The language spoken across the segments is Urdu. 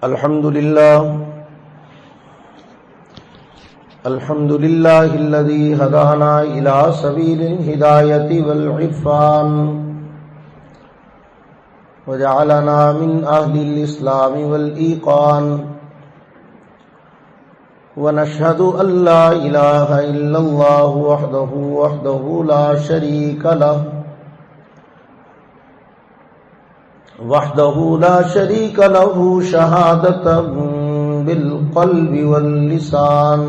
الحمد لله الذي هدانا إلى سبيل الهداية والعرفان وجعلنا من أهل الإسلام والإيقان ونشهد أن لا إله إلا الله وحده لا شريك له شهادة بالقلب واللسان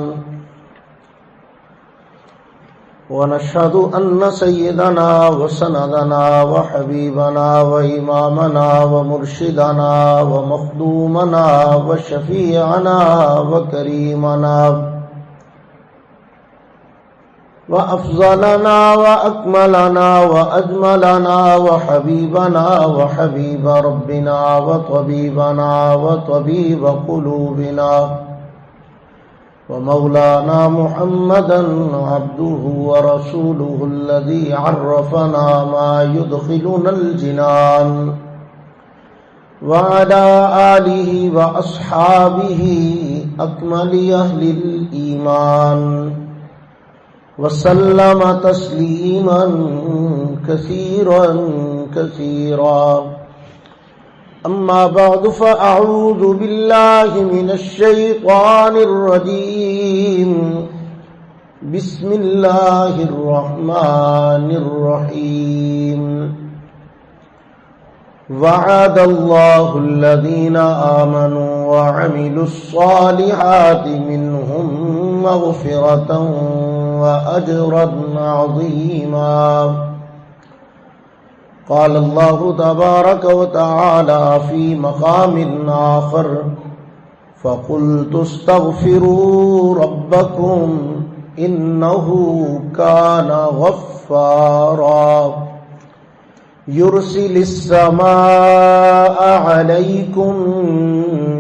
ونشهد أن سيدنا وسندنا وحبيبنا وإمامنا ومرشدنا ومخدومنا وشفيعنا وكريمنا وأفضلنا وأكملنا وأجملنا وحبيبنا وحبيب ربنا وطبيبنا وطبيب قلوبنا ومولانا محمدا عبده ورسوله الذي عرفنا ما يدخلنا الجنان وعلى آله وأصحابه أكمل أهل الإيمان وسلم تسليما كثيرا أما بعد فأعوذ بالله من الشيطان الرجيم بسم الله الرحمن الرحيم وعد الله الذين آمنوا وعملوا الصالحات منهم مغفرة وأجرا عظيما قال الله تبارك وتعالى في مقام آخر فقلت استغفروا ربكم إنه كان غفارا يرسل السماء عليكم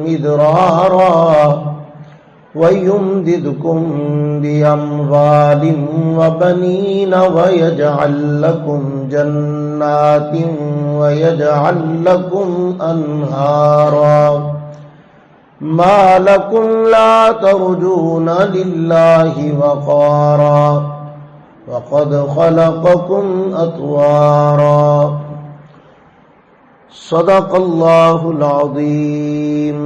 مدرارا ويمددكم بأموال وبنين ويجعل لكم جنات ويجعل لكم أنهارا ما لكم لا ترجون لله وقارا وقد خلقكم أطوارا صدق الله العظيم.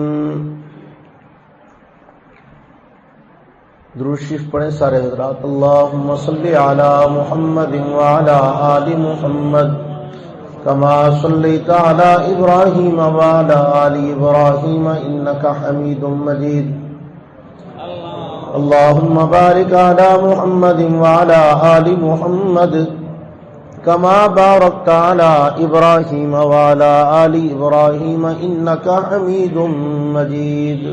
درود شریف پڑھیں سارے حضرات. اللہم صلی علی محمد وعلی آل محمد کما صلیت علی ابراہیم وعلی آل ابراہیم انک حمید مجید. اللہم بارک علی محمد وعلی آل محمد کما بارکت علی ابراہیم وعلی آل ابراہیم انک حمید مجید.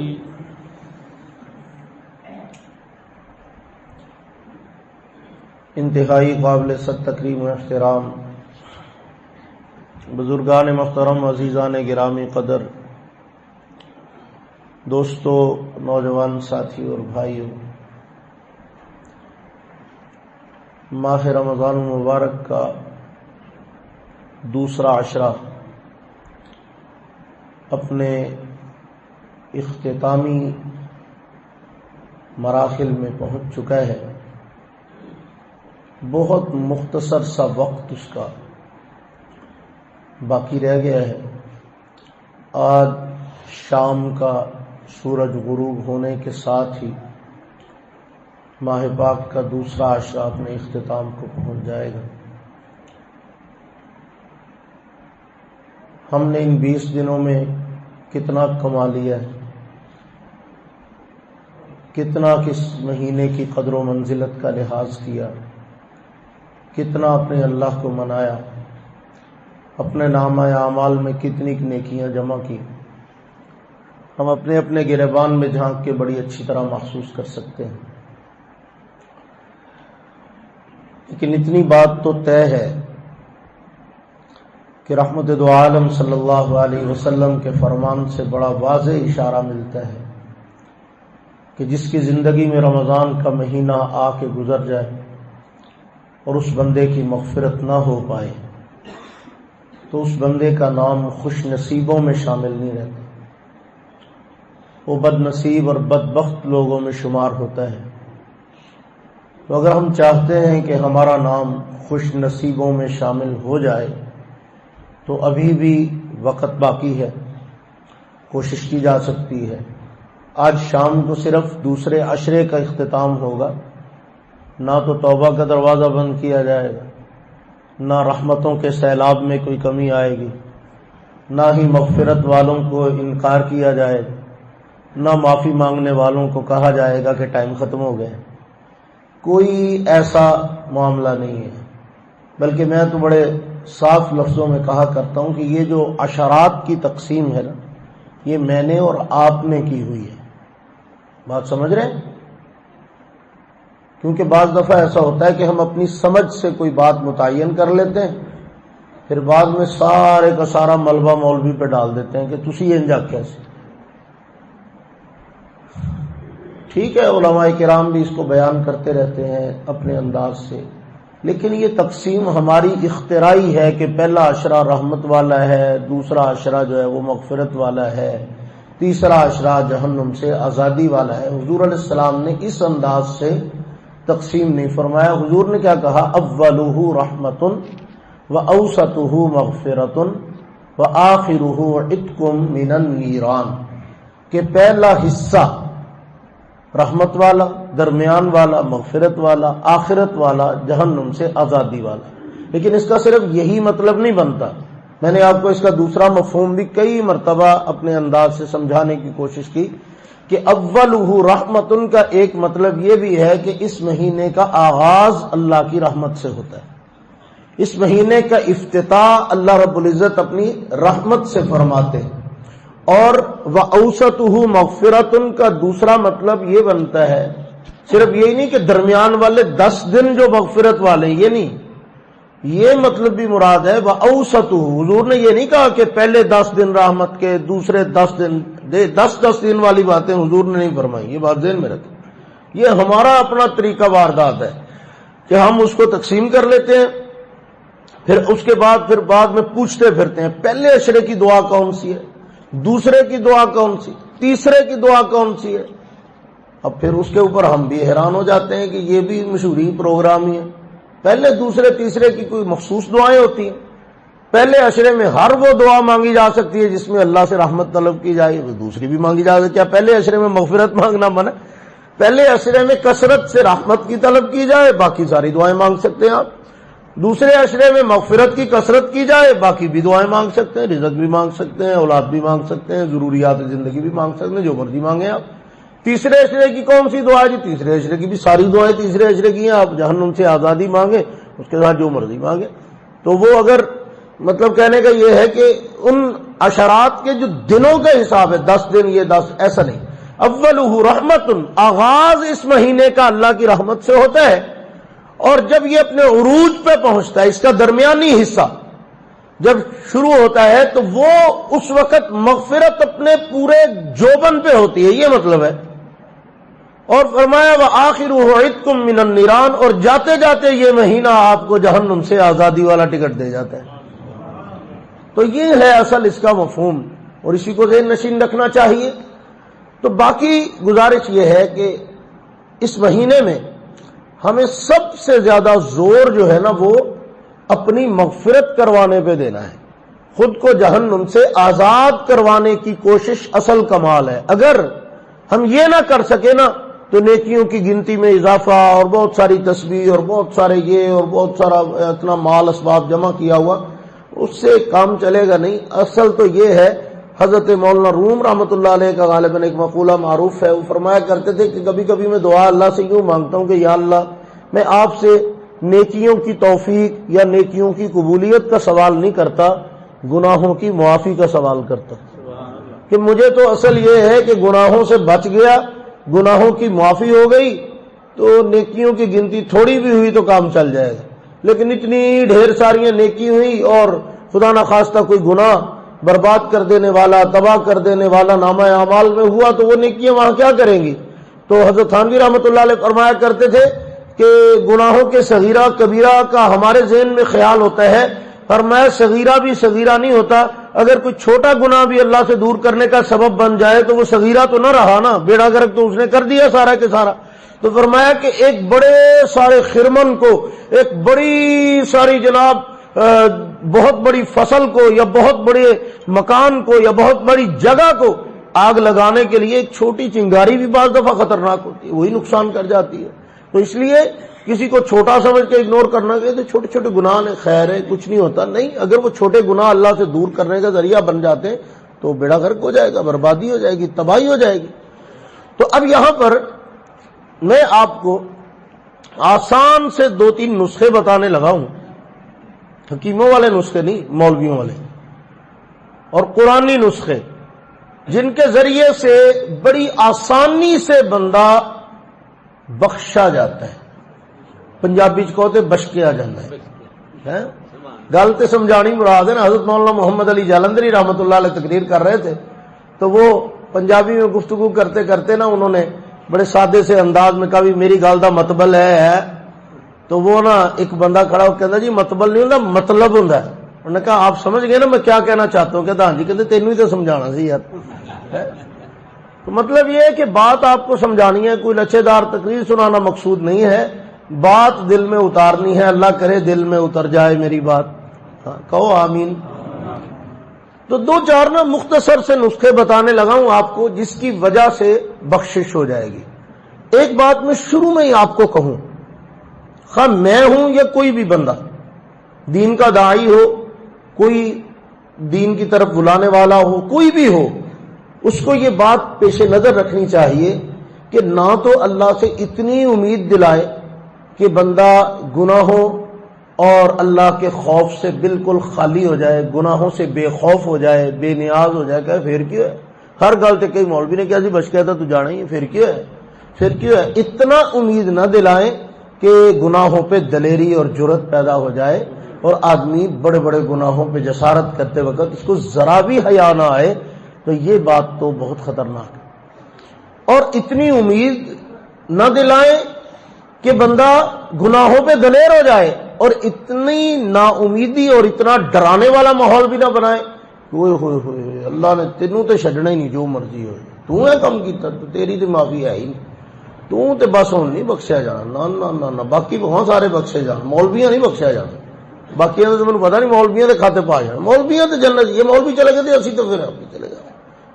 انتہائی قابل صد تکریم و احترام بزرگان محترم، عزیزان گرامی قدر، دوستو، نوجوان ساتھی اور بھائیو، ماہ رمضان المبارک کا دوسرا عشرہ اپنے اختتامی مراحل میں پہنچ چکا ہے. بہت مختصر سا وقت اس کا باقی رہ گیا ہے. آج شام کا سورج غروب ہونے کے ساتھ ہی ماہ پاک کا دوسرا عشرہ اپنے اختتام کو پہنچ جائے گا. ہم نے ان 20 دنوں میں کتنا کما لیا ہے، کتنا کس مہینے کی قدر و منزلت کا لحاظ کیا، کتنا اپنے اللہ کو منایا، اپنے نامہ اعمال میں کتنی نیکیاں جمع کی، ہم اپنے اپنے گریبان میں جھانک کے بڑی اچھی طرح محسوس کر سکتے ہیں. لیکن اتنی بات تو طے ہے کہ رحمت دو عالم صلی اللہ علیہ وسلم کے فرمان سے بڑا واضح اشارہ ملتا ہے کہ جس کی زندگی میں رمضان کا مہینہ آ کے گزر جائے اور اس بندے کی مغفرت نہ ہو پائے تو اس بندے کا نام خوش نصیبوں میں شامل نہیں رہتا. وہ بد نصیب اور بدبخت لوگوں میں شمار ہوتا ہے۔ تو اگر ہم چاہتے ہیں کہ ہمارا نام خوش نصیبوں میں شامل ہو جائے تو ابھی بھی وقت باقی ہے، کوشش کی جا سکتی ہے۔ آج شام کو صرف دوسرے عشرے کا اختتام ہوگا، نہ تو توبہ کا دروازہ بند کیا جائے گا، نہ رحمتوں کے سیلاب میں کوئی کمی آئے گی، نہ ہی مغفرت والوں کو انکار کیا جائے گا، نہ معافی مانگنے والوں کو کہا جائے گا کہ ٹائم ختم ہو گیا۔ کوئی ایسا معاملہ نہیں ہے، بلکہ میں تو بڑے صاف لفظوں میں کہا کرتا ہوں کہ یہ جو عشرات کی تقسیم ہے نا، یہ میں نے اور آپ نے کی ہوئی ہے۔ بات سمجھ رہے ہیں؟ کیونکہ بعض دفعہ ایسا ہوتا ہے کہ ہم اپنی سمجھ سے کوئی بات متعین کر لیتے ہیں، پھر بعد میں سارے کا سارا ملبہ مولوی پہ ڈال دیتے ہیں کہ تسی انجا کیسے۔ ٹھیک ہے، علماء کرام بھی اس کو بیان کرتے رہتے ہیں اپنے انداز سے، لیکن یہ تقسیم ہماری اختراعی ہے کہ پہلا عشرہ رحمت والا ہے، دوسرا عشرہ جو ہے وہ مغفرت والا ہے، تیسرا عشرہ جہنم سے آزادی والا ہے۔ حضور علیہ السلام نے اس انداز سے تقسیم نہیں فرمایا۔ حضور نے کیا کہا؟ اولہ رحمت واوسطہ مغفرۃ وآخرہ عتق من النیران، کہ پہلا حصہ رحمت والا، درمیان والا مغفرت والا، آخرت والا جہنم سے آزادی والا۔ لیکن اس کا صرف یہی مطلب نہیں بنتا، میں نے آپ کو اس کا دوسرا مفہوم بھی کئی مرتبہ اپنے انداز سے سمجھانے کی کوشش کی کہ اولہ رحمت کا ایک مطلب یہ بھی ہے کہ اس مہینے کا آغاز اللہ کی رحمت سے ہوتا ہے، اس مہینے کا افتتاح اللہ رب العزت اپنی رحمت سے فرماتے ہیں۔ اور وَأَوْسَطُهُ مَغْفِرَةٌ کا دوسرا مطلب یہ بنتا ہے، صرف یہی نہیں کہ درمیان والے 10 دن جو مغفرت والے ہیں، یہ نہیں، یہ مطلب بھی مراد ہے وَأَوْسَطُهُ۔ حضور نے یہ نہیں کہا کہ پہلے 10 دن رحمت کے، دوسرے 10 دن، 10 دن والی باتیں حضور نے نہیں فرمائی، یہ بات ذہن میں رکھیں۔ یہ ہمارا اپنا طریقہ واردات ہے کہ ہم اس کو تقسیم کر لیتے ہیں، پھر اس کے بعد میں پوچھتے پھرتے ہیں پہلے عشرے کی دعا کون سی ہے، دوسرے کی دعا کون سی، تیسرے کی دعا کون سی ہے۔ اب پھر اس کے اوپر ہم بھی حیران ہو جاتے ہیں کہ یہ بھی مشہوری پروگرام ہی ہے۔ پہلے دوسرے تیسرے کی کوئی مخصوص دعائیں ہوتی ہیں، پہلے عشرے میں ہر وہ دعا مانگی جا سکتی ہے جس میں اللہ سے رحمت طلب کی جائے، دوسری بھی مانگی جا سکتی ہے۔ کیا پہلے عشرے میں مغفرت مانگنا منع؟ پہلے عشرے میں کثرت سے رحمت کی طلب کی جائے، باقی ساری دعائیں مانگ سکتے ہیں آپ۔ دوسرے عشرے میں مغفرت کی کثرت کی جائے، باقی بھی دعائیں مانگ سکتے ہیں، رزق بھی مانگ سکتے ہیں، اولاد بھی مانگ سکتے ہیں، ضروریات زندگی بھی مانگ سکتے ہیں، جو مرضی مانگیں آپ۔ تیسرے عشرے کی کون سی دعا ہے جی؟ تیسرے عشرے کی بھی ساری دعائیں تیسرے عشرے کی ہیں، آپ جہنم سے آزادی مانگیں، اس کے ساتھ جو مرضی مانگیں۔ تو وہ اگر مطلب کہنے کا یہ ہے کہ ان عشرات کے جو دنوں کا حساب ہے، 10 دن یہ 10، ایسا نہیں۔ اولہ رحمت، آغاز اس مہینے کا اللہ کی رحمت سے ہوتا ہے، اور جب یہ اپنے عروج پہ پہنچتا ہے، اس کا درمیانی حصہ جب شروع ہوتا ہے تو وہ اس وقت مغفرت اپنے پورے جوبن پہ ہوتی ہے، یہ مطلب ہے۔ اور فرمایا وآخرہ عتق من النیران، اور جاتے جاتے یہ مہینہ آپ کو جہنم سے آزادی والا ٹکٹ دے جاتا ہے۔ تو یہ ہے اصل اس کا مفہوم، اور اسی کو ذہن نشین رکھنا چاہیے۔ تو باقی گزارش یہ ہے کہ اس مہینے میں ہمیں سب سے زیادہ زور جو ہے نا وہ اپنی مغفرت کروانے پہ دینا ہے، خود کو جہنم سے آزاد کروانے کی کوشش اصل کمال ہے۔ اگر ہم یہ نہ کر سکے نا تو نیکیوں کی گنتی میں اضافہ، اور بہت ساری تسبیح، اور بہت سارے یہ، اور بہت سارا اتنا مال اسباب جمع کیا ہوا، اس سے کام چلے گا نہیں۔ اصل تو یہ ہے، حضرت مولانا روم رحمۃ اللہ علیہ کا غالباً ایک مقولہ معروف ہے، وہ فرمایا کرتے تھے کہ کبھی کبھی میں دعا اللہ سے یوں مانگتا ہوں کہ یا اللہ، میں آپ سے نیکیوں کی توفیق یا نیکیوں کی قبولیت کا سوال نہیں کرتا، گناہوں کی معافی کا سوال کرتا، کہ مجھے تو اصل یہ ہے کہ گناہوں سے بچ گیا، گناہوں کی معافی ہو گئی تو نیکیوں کی گنتی تھوڑی بھی ہوئی تو کام چل جائے گا۔ لیکن اتنی ڈھیر ساریاں نیکی ہوئی اور خدا نخواستہ کوئی گناہ برباد کر دینے والا، تباہ کر دینے والا نامہ اعمال میں ہوا تو وہ نیکیاں وہاں کیا کریں گی؟ تو حضرت تھانوی رحمۃ اللہ علیہ فرمایا کرتے تھے کہ گناہوں کے صغیرہ کبیرہ کا ہمارے ذہن میں خیال ہوتا ہے، فرمایا صغیرہ بھی صغیرہ نہیں ہوتا اگر کوئی چھوٹا گناہ بھی اللہ سے دور کرنے کا سبب بن جائے تو وہ صغیرہ تو نہ رہا نا، بیڑا گرک تو اس نے کر دیا سارا کے سارا۔ تو فرمایا کہ ایک بڑے سارے خرمن کو، ایک بڑی ساری جناب بہت بڑی فصل کو یا بہت بڑے مکان کو یا بہت بڑی جگہ کو آگ لگانے کے لیے ایک چھوٹی چنگاری بھی بعض دفعہ خطرناک ہوتی ہے، وہی نقصان کر جاتی ہے۔ تو اس لیے کسی کو چھوٹا سمجھ کے اگنور کرنا کہ تو چھوٹے چھوٹے گناہ نے خیر ہے، کچھ نہیں ہوتا، نہیں، اگر وہ چھوٹے گناہ اللہ سے دور کرنے کا ذریعہ بن جاتے ہیں تو بیڑا غرق ہو جائے گا، بربادی ہو جائے گی، تباہی ہو جائے گی۔ تو اب یہاں پر میں آپ کو آسان سے 2-3 نسخے بتانے لگا ہوں، حکیموں والے نسخے نہیں، مولویوں والے اور قرآنی نسخے، جن کے ذریعے سے بڑی آسانی سے بندہ بخشا جاتا ہے۔ پنجابی چ کہتے بشکیا جاتا ہے۔ گل تو سمجھانی مراد ہے نا۔ حضرت مولانا محمد علی جالندری رحمۃ اللہ علیہ تقریر کر رہے تھے تو وہ پنجابی میں گفتگو کرتے کرتے نا انہوں نے بڑے سادے سے انداز میں کہا بھی میری گل دا مطلب ہے، تو وہ نا ایک بندہ کھڑا ہو کہندا جی مطلب نہیں ہوندا، مطلب ہوندا ہے۔ انہوں نے کہا آپ سمجھ گئے نا میں کیا کہنا چاہتا ہوں؟ کہتا ہاں جی۔ کہتے تینوں ہی تو سمجھانا سی یار۔ تو مطلب یہ ہے کہ بات آپ کو سمجھانی ہے، کوئی لچھے دار تقریر سنانا مقصود نہیں ہے، بات دل میں اتارنی ہے۔ اللہ کرے دل میں اتر جائے میری بات، کہو آمین۔ تو 2-4 نا مختصر سے نسخے بتانے لگا ہوں آپ کو جس کی وجہ سے بخشش ہو جائے گی۔ ایک بات میں شروع میں ہی آپ کو کہوں، خواہ میں ہوں یا کوئی بھی بندہ دین کا داعی ہو، کوئی دین کی طرف بلانے والا ہو، کوئی بھی ہو، اس کو یہ بات پیش نظر رکھنی چاہیے کہ نہ تو اللہ سے اتنی امید دلائے کہ بندہ گناہوں اور اللہ کے خوف سے بالکل خالی ہو جائے، گناہوں سے بے خوف ہو جائے، بے نیاز ہو جائے، کہ پھر کیوں ہے ہر گل تے کئی مولوی نے کیا جی بچ کیا تھا تو جانا ہی ہے، پھر کیوں ہے، پھر کیوں ہے۔ اتنا امید نہ دلائیں کہ گناہوں پہ دلیری اور جرت پیدا ہو جائے اور آدمی بڑے بڑے گناہوں پہ جسارت کرتے وقت اس کو ذرا بھی حیا نہ آئے، تو یہ بات تو بہت خطرناک ہے۔ اور اتنی امید نہ دلائیں کہ بندہ گناہوں پہ دلیر ہو جائے، اور اتنی نا امیدی اور اتنا ڈرانے والا ماحول بھی نہ بنائے، ہوئے ہوئے ہوئے اللہ نے تینوں تے چھڈنا ہی نہیں، جو مرضی ہو، تو ہے کم کیتا تو تیری تے معافی ہے ہی نہیں، تو تے بس ہوں نہیں بخشیا جانا، نہ نہ نہ، باقی بہت سارے بخشے جان، مولویاں نہیں بخشیا جانا، باقی تو تمہیں پتا نہیں مولویاں دے کھاتے پا جانا، مولویاں تے جنت، یہ مولوی چلے گئے اسی تو پھر آپ بھی چلے گئے،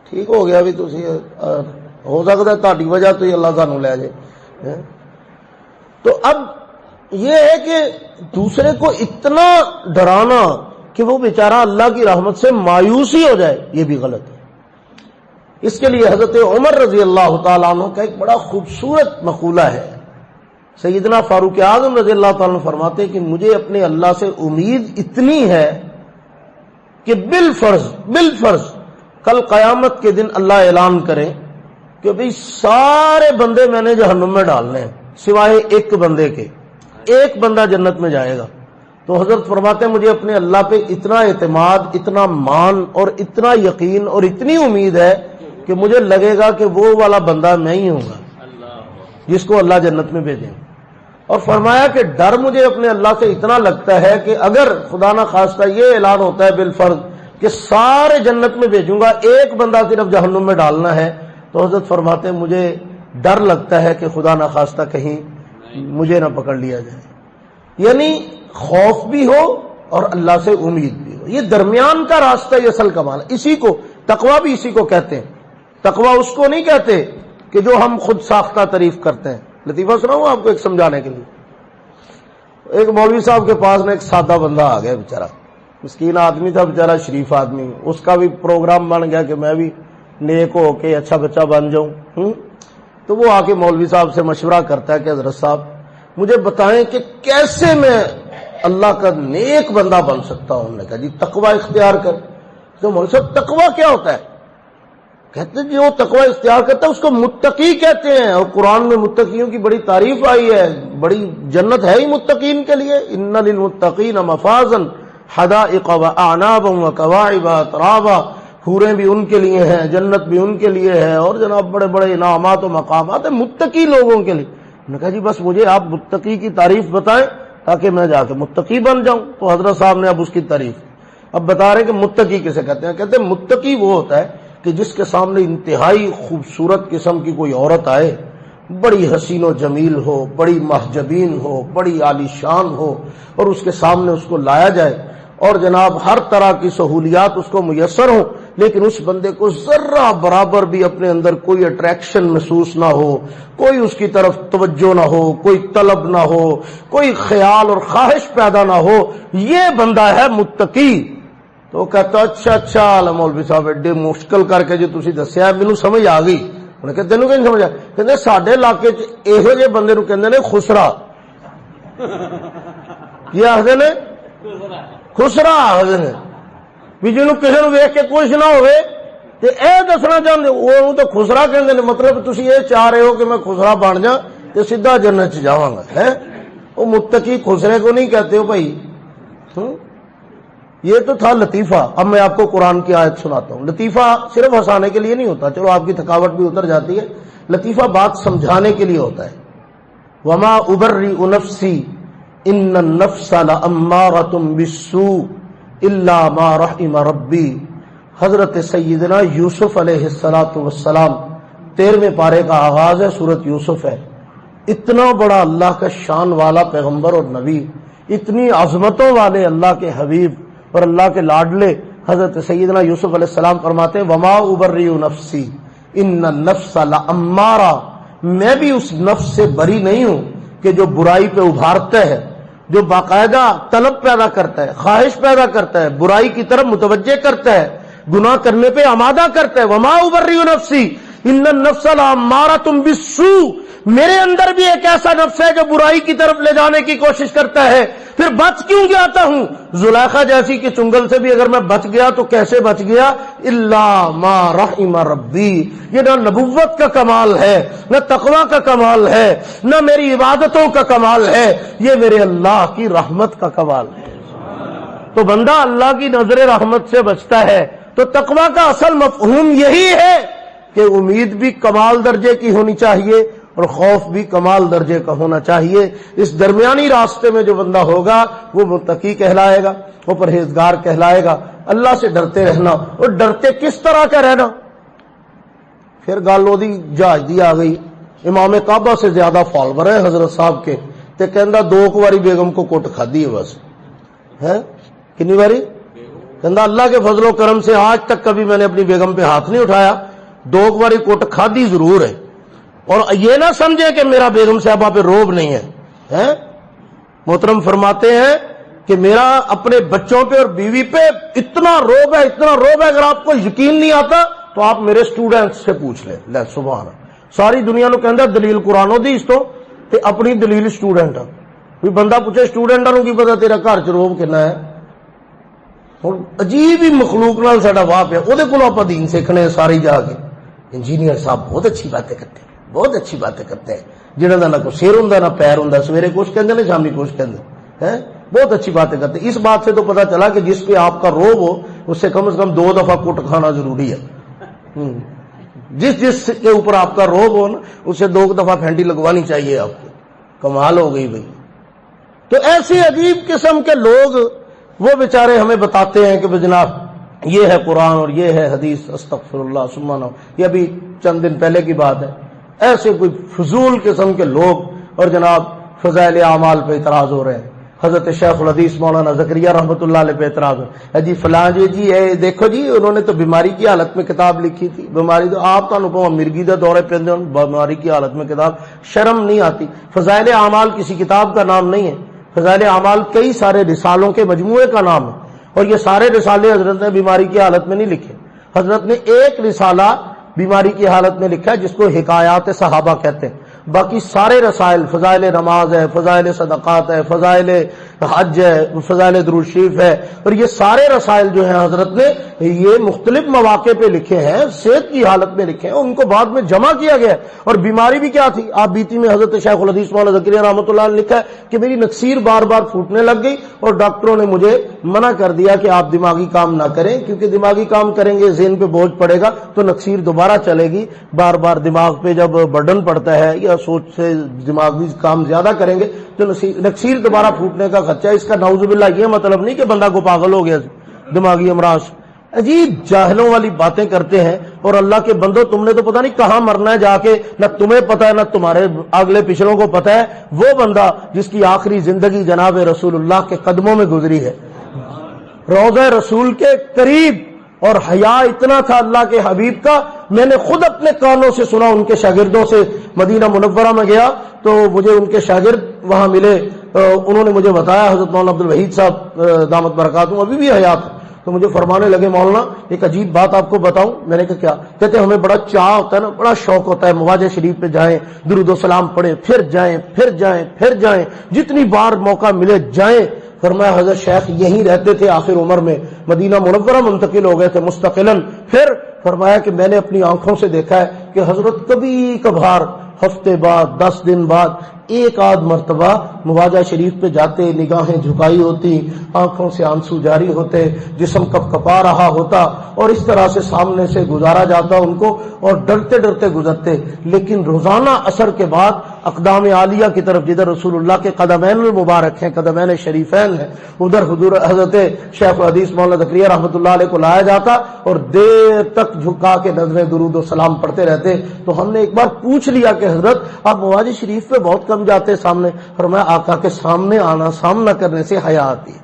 ٹھیک ہو گیا بھی تسی، ہو سکتا ہے تہاڈی وجہ تو ہی اللہ سانوں لے جائے۔ تو اب یہ ہے کہ دوسرے کو اتنا ڈرانا کہ وہ بیچارہ اللہ کی رحمت سے مایوس ہی ہو جائے، یہ بھی غلط ہے۔ اس کے لیے حضرت عمر رضی اللہ تعالیٰ عنہ کا ایک بڑا خوبصورت مقولہ ہے۔ سیدنا فاروق اعظم رضی اللہ تعالیٰ عنہ فرماتے ہیں کہ مجھے اپنے اللہ سے امید اتنی ہے کہ بالفرض کل قیامت کے دن اللہ اعلان کرے کہ بھئی سارے بندے میں نے جہنم میں ڈالنے ہیں سوائے ایک بندے کے، ایک بندہ جنت میں جائے گا۔ تو حضرت فرماتے ہیں مجھے اپنے اللہ پہ اتنا اعتماد، اتنا مان اور اتنا یقین اور اتنی امید ہے کہ مجھے لگے گا کہ وہ والا بندہ میں ہی ہوں گا جس کو اللہ جنت میں بھیجیں۔ اور فرمایا کہ ڈر مجھے اپنے اللہ سے اتنا لگتا ہے کہ اگر خدا نہ خواستہ یہ اعلان ہوتا ہے بالفرض کہ سارے جنت میں بھیجوں گا، ایک بندہ صرف جہنم میں ڈالنا ہے، تو حضرت فرماتے ہیں مجھے ڈر لگتا ہے کہ خدا نہ خواستہ کہیں مجھے نہ پکڑ لیا جائے۔ یعنی خوف بھی ہو اور اللہ سے امید بھی ہو، یہ درمیان کا راستہ، یہ اصل کمال ہے۔ اسی کو تقویٰ بھی اسی کو کہتے ہیں۔ تقویٰ اس کو نہیں کہتے کہ جو ہم خود ساختہ تعریف کرتے ہیں۔ لطیفہ سناؤں آپ کو ایک سمجھانے کے لیے۔ ایک مولوی صاحب کے پاس میں ایک سادہ بندہ آ گیا، بیچارہ مسکین آدمی تھا، بیچارہ شریف آدمی، اس کا بھی پروگرام بن گیا کہ میں بھی نیک ہو کے اچھا بچہ بن جاؤں۔ تو وہ آ کے مولوی صاحب سے مشورہ کرتا ہے کہ حضرت صاحب مجھے بتائیں کہ کیسے میں اللہ کا نیک بندہ بن سکتا ہوں۔ انہوں نے کہا جی تقویٰ اختیار کر۔ تو مولوی صاحب تقویٰ کیا ہوتا ہے؟ کہتے ہیں جو تقویٰ اختیار کرتا ہے اس کو متقی کہتے ہیں، اور قرآن میں متقیوں کی بڑی تعریف آئی ہے، بڑی جنت ہے ہی متقین کے لیے۔ ان للمتقین مفازا حدائق واعنابا وکواعب اترابا، حوریں بھی ان کے لیے ہیں، جنت بھی ان کے لیے ہے، اور جناب بڑے بڑے انعامات و مقامات ہیں متقی لوگوں کے لیے۔ انہوں نے کہا جی بس مجھے آپ متقی کی تعریف بتائیں تاکہ میں جا کے متقی بن جاؤں۔ تو حضرت صاحب نے اب اس کی تعریف، اب بتا رہے ہیں کہ متقی کسے کہتے ہیں. کہتے ہیں متقی وہ ہوتا ہے کہ جس کے سامنے انتہائی خوبصورت قسم کی کوئی عورت آئے، بڑی حسین و جمیل ہو، بڑی محجبین ہو، بڑی عالی شان ہو، اور اس کے سامنے اس کو لایا جائے اور جناب ہر طرح کی سہولیات اس کو میسر ہوں، لیکن اس بندے کو ذرہ برابر بھی اپنے اندر کوئی اٹریکشن محسوس نہ ہو، کوئی اس کی طرف توجہ نہ ہو، کوئی طلب نہ ہو، کوئی خیال اور خواہش پیدا نہ ہو، یہ بندہ ہے متقی. تو وہ کہتا اچھا مولوی صاحب ایڈے مشکل کر کے جو تسی دسیا مینوں سمجھ آ گئی. انہیں کہتے تینوں کہیں سمجھ آ کہتے ساڈے علاقے چ یہو جے بندے نو کہندے نے خسرا. یہ آخدے نے خسرا آخدے نے بھی جنوں کسی نو ویکھ کے کچھ نہ ہوئے تے اے دسنا چاہندے وہ تو خسرا کہندے نے. مطلب تسی یہ چاہ رہے ہو کہ میں خسرا بن جا تے سیدھا جنت چ جاواں گا. ہے وہ متقی خسرے کو نہیں کہتے ہو بھائی. یہ تو تھا لطیفہ. اب میں آپ کو قرآن کی آیت سناتا ہوں. لطیفہ صرف ہنسانے کے لیے نہیں ہوتا، چلو آپ کی تھکاوٹ بھی اتر جاتی ہے. لطیفہ بات سمجھانے کے لیے ہوتا ہے. وما ابرئ نفسی ان النفس لامارۃ بالسوء الا ما رحم ربی. حضرت سیدنا یوسف علیہ السلام 13ویں پارے کا آغاز ہے، سورۃ یوسف ہے. اتنا بڑا اللہ کا شان والا پیغمبر اور نبی، اتنی عظمتوں والے اللہ کے حبیب اور اللہ کے لاڈلے حضرت سیدنا یوسف علیہ السلام فرماتے ہیں وما ابرئ نفسی ان النفس لامارہ، میں بھی اس نفس سے بری نہیں ہوں کہ جو برائی پہ ابھارتا ہے، جو باقاعدہ طلب پیدا کرتا ہے، خواہش پیدا کرتا ہے، برائی کی طرف متوجہ کرتا ہے، گناہ کرنے پہ آمادہ کرتا ہے. وما ابرئ نفسی ان النفس لامارۃ بالسوء، میرے اندر بھی ایک ایسا نفس ہے جو برائی کی طرف لے جانے کی کوشش کرتا ہے. پھر بچ کیوں جاتا ہوں؟ زلیخا جیسی کہ چنگل سے بھی اگر میں بچ گیا تو کیسے بچ گیا؟ الا ما رحم ربی. یہ نہ نبوت کا کمال ہے، نہ تقوی کا کمال ہے، نہ میری عبادتوں کا کمال ہے، یہ میرے اللہ کی رحمت کا کمال ہے. تو بندہ اللہ کی نظر رحمت سے بچتا ہے. تو تقوی کا اصل مفہوم یہی ہے کہ امید بھی کمال درجے کی ہونی چاہیے اور خوف بھی کمال درجے کا ہونا چاہیے. اس درمیانی راستے میں جو بندہ ہوگا وہ متقی کہلائے گا، وہ پرہیزگار کہلائے گا. اللہ سے ڈرتے رہنا. اور ڈرتے کس طرح کا رہنا؟ پھر گل وہ جہاز دی آ گئی. امام کعبہ سے زیادہ فالوور ہے حضرت صاحب کے، تے کہندا 2 باری بیگم کو کٹ کھادی ہے بس. ہے کنی باری؟ کہندا اللہ کے فضل و کرم سے آج تک کبھی میں نے اپنی بیگم پہ ہاتھ نہیں اٹھایا، 2 باری کٹ کھادی ضرور ہے. اور یہ نہ سمجھے کہ میرا بیگم صاحبہ پہ روب نہیں ہے. محترم فرماتے ہیں کہ میرا اپنے بچوں پہ اور بیوی پہ اتنا روب ہے، اتنا روب ہے. اگر آپ کو یقین نہیں آتا تو آپ میرے سٹوڈنٹس سے پوچھ لیں. لے سبحان اللہ. ساری دنیا نو کہندا دلیل قرآن دی اس تو تے اپنی دلیل سٹوڈنٹ. کوئی بندہ پوچھے سٹوڈنٹاں نو کی پتا تیرا گھر چ روب کنا ہے؟ ہن عجیب ہی مخلوق نال ساڈا واہ پیا. او دے کولوں آپاں دین سیکھنے ساری جا کے. انجینئر صاحب بہت اچھی باتیں کرتے ہیں، بہت اچھی باتیں کرتے ہیں، جنہوں کا نہ کوئی سر ہوں نہ پیر ہوں، سویرے کچھ کہتے ہیں شامی کچھ کہتے ہیں. بہت اچھی باتیں کرتے ہیں. اس بات سے تو پتا چلا کہ جس پہ آپ کا روب ہو اس سے کم 2 دفعہ کٹ کھانا ضروری ہے. جس کے اوپر آپ کا روب ہو نا اس سے 2 دفعہ پھینٹی لگوانی چاہیے آپ کو. کمال ہو گئی بھائی. تو ایسی عجیب قسم کے لوگ وہ بیچارے ہمیں بتاتے ہیں کہ جناب یہ ہے قرآن اور یہ ہے حدیث. استغفر اللہ سبحانہ. یہ ابھی چند دن پہلے کی بات ہے. ایسے کوئی فضول قسم کے لوگ اور جناب فضائل اعمال پہ اعتراض ہو رہے ہیں. حضرت شیخ الحدیث مولانا زکریا رحمۃ اللہ علیہ پہ اعتراض ہے. جی فلاں جی دیکھو جی انہوں نے تو بیماری کی حالت میں کتاب لکھی تھی. بیماری تو آپ تو مرگی دا دورے پہ بیماری کی حالت میں کتاب. شرم نہیں آتی؟ فضائل اعمال کسی کتاب کا نام نہیں ہے. فضائل اعمال کئی سارے رسالوں کے مجموعے کا نام ہے. اور یہ سارے رسالے حضرت نے بیماری کی حالت میں نہیں لکھے. حضرت نے ایک رسالہ بیماری کی حالت میں لکھا ہے جس کو حکایات صحابہ کہتے ہیں. باقی سارے رسائل، فضائل نماز ہے، فضائل صدقات ہے، فضائل حج ہے، فضائل درود شریف ہے، اور یہ سارے رسائل جو ہیں حضرت نے یہ مختلف مواقع پہ لکھے ہیں، صحت کی حالت میں لکھے ہیں، ان کو بعد میں جمع کیا گیا ہے. اور بیماری بھی کیا تھی؟ آپ بیتی میں حضرت شیخ الحدیث مولانا زکریا رحمۃ اللہ نے لکھا ہے کہ میری نکسیر بار بار پھوٹنے لگ گئی اور ڈاکٹروں نے مجھے منع کر دیا کہ آپ دماغی کام نہ کریں، کیونکہ دماغی کام کریں گے ذہن پہ بوجھ پڑے گا تو نکسیر دوبارہ چلے گی. بار بار دماغ پہ جب برڈن پڑتا ہے یا سوچ سے دماغی کام زیادہ کریں گے تو نکسیر دوبارہ پھوٹنے کا خدشہ. اس کا نعوذ باللہ یہ مطلب نہیں کہ بندہ کو پاگل ہو گیا. دماغی امراض، عجیب جاہلوں والی باتیں کرتے ہیں. اور اللہ کے بندو تم نے تو پتہ نہیں کہاں مرنا ہے جا کے، نہ تمہیں پتہ ہے نہ تمہارے اگلے پچھلوں کو پتہ ہے. وہ بندہ جس کی آخری زندگی جناب رسول اللہ کے قدموں میں گزری ہے، روضہ رسول کے قریب، اور حیا اتنا تھا اللہ کے حبیب کا. میں نے خود اپنے کانوں سے سنا، ان کے شاگردوں سے مدینہ منورہ میں گیا تو مجھے ان کے شاگرد وہاں ملے، انہوں نے مجھے بتایا، حضرت مولانا عبد الوحید صاحب دامت برکاتہم ابھی بھی حیات ہیں، تو مجھے فرمانے لگے مولانا ایک عجیب بات آپ کو بتاؤں. میں نے کہا کیا؟ کہتے ہمیں بڑا چاہ ہوتا ہے نا، بڑا شوق ہوتا ہے مواجہ شریف پہ جائیں، درود و سلام پڑھیں، پھر جائیں پھر جائیں پھر جائیں، جتنی بار موقع ملے جائیں. فرمایا حضرت شیخ یہیں رہتے تھے، آخر عمر میں مدینہ منورہ منتقل ہو گئے تھے مستقلاً. پھر فرمایا کہ میں نے اپنی آنکھوں سے دیکھا ہے کہ حضرت کبھی کبھار ہفتے بعد 10 دن بعد ایک آدھ مرتبہ مواجہ شریف پہ جاتے، نگاہیں جھکائی ہوتی، آنکھوں سے آنسو جاری ہوتے، جسم کپ کپا رہا ہوتا، اور اس طرح سے سامنے سے گزارا جاتا ان کو، اور ڈرتے ڈرتے گزرتے. لیکن روزانہ عصر کے بعد اقدام عالیہ کی طرف، جدھر رسول اللہ کے قدمین المبارک ہیں، قدمین شریفین ہیں، ادھر حضور حضرت شیخ الحدیث مولانا زکریا رحمۃ اللہ علیہ کو لایا جاتا اور دیر تک جھکا کے نظریں درود و سلام پڑھتے رہتے. تو ہم نے ایک بار پوچھ لیا کہ حضرت آپ مواجہ شریف پہ بہت کم جاتے سامنے. فرمایا آقا کے سامنے آنا، سامنا کرنے سے حیا آتی ہے.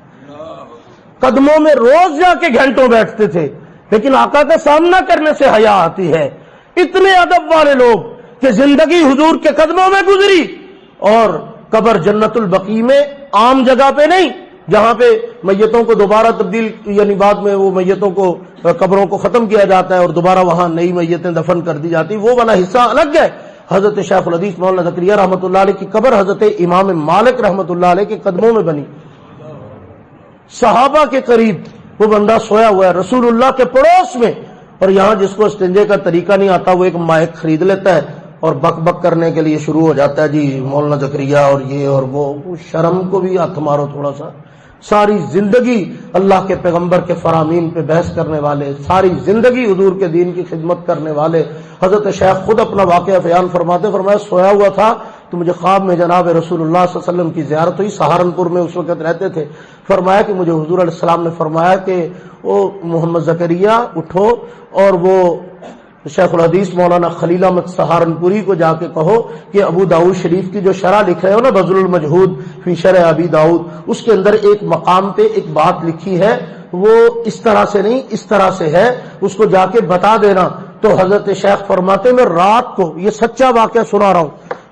قدموں میں روز جا کے گھنٹوں بیٹھتے تھے، لیکن آقا کا سامنا کرنے سے حیا آتی ہے. اتنے ادب والے لوگ کہ زندگی حضور کے قدموں میں گزری، اور قبر جنت البقیع میں، عام جگہ پہ نہیں جہاں پہ میتوں کو دوبارہ تبدیل، یعنی بعد میں وہ میتوں کو قبروں کو ختم کیا جاتا ہے اور دوبارہ وہاں نئی میتیں دفن کر دی جاتی، وہ والا حصہ الگ ہے. حضرت شیخ الحدیث مولانا زکریا رحمۃ اللہ علیہ کی قبر حضرت امام مالک رحمۃ اللہ علیہ کے قدموں میں بنی، صحابہ کے قریب. وہ بندہ سویا ہوا ہے رسول اللہ کے پڑوس میں، اور یہاں جس کو استنجے کا طریقہ نہیں آتا وہ ایک مائک خرید لیتا ہے اور بک بک کرنے کے لیے شروع ہو جاتا ہے، جی مولانا زکریا اور یہ اور وہ. شرم کو بھی ہاتھ مارو تھوڑا سا. ساری زندگی اللہ کے پیغمبر کے فرامین پہ بحث کرنے والے، ساری زندگی حضور کے دین کی خدمت کرنے والے. حضرت شیخ خود اپنا واقعہ بیان فرماتے، فرمایا سویا ہوا تھا تو مجھے خواب میں جناب رسول اللہ صلی اللہ علیہ وسلم کی زیارت ہوئی. سہارنپور میں اس وقت رہتے تھے. فرمایا کہ مجھے حضور علیہ السلام نے فرمایا کہ او محمد زکریا اٹھو، اور وہ شیخ الحدیث مولانا خلیل احمد سہارنپوری کو جا کے کہو کہ ابو داؤد شریف کی جو شرح لکھ رہے ہو نا، بذل المجہود فی شرح ابی داؤد، اس کے اندر ایک مقام پہ ایک بات لکھی ہے، وہ اس طرح سے نہیں اس طرح سے ہے، اس کو جا کے بتا دینا. تو حضرت شیخ فرماتے میں رات کو، یہ سچا واقعہ سنا رہا ہوں،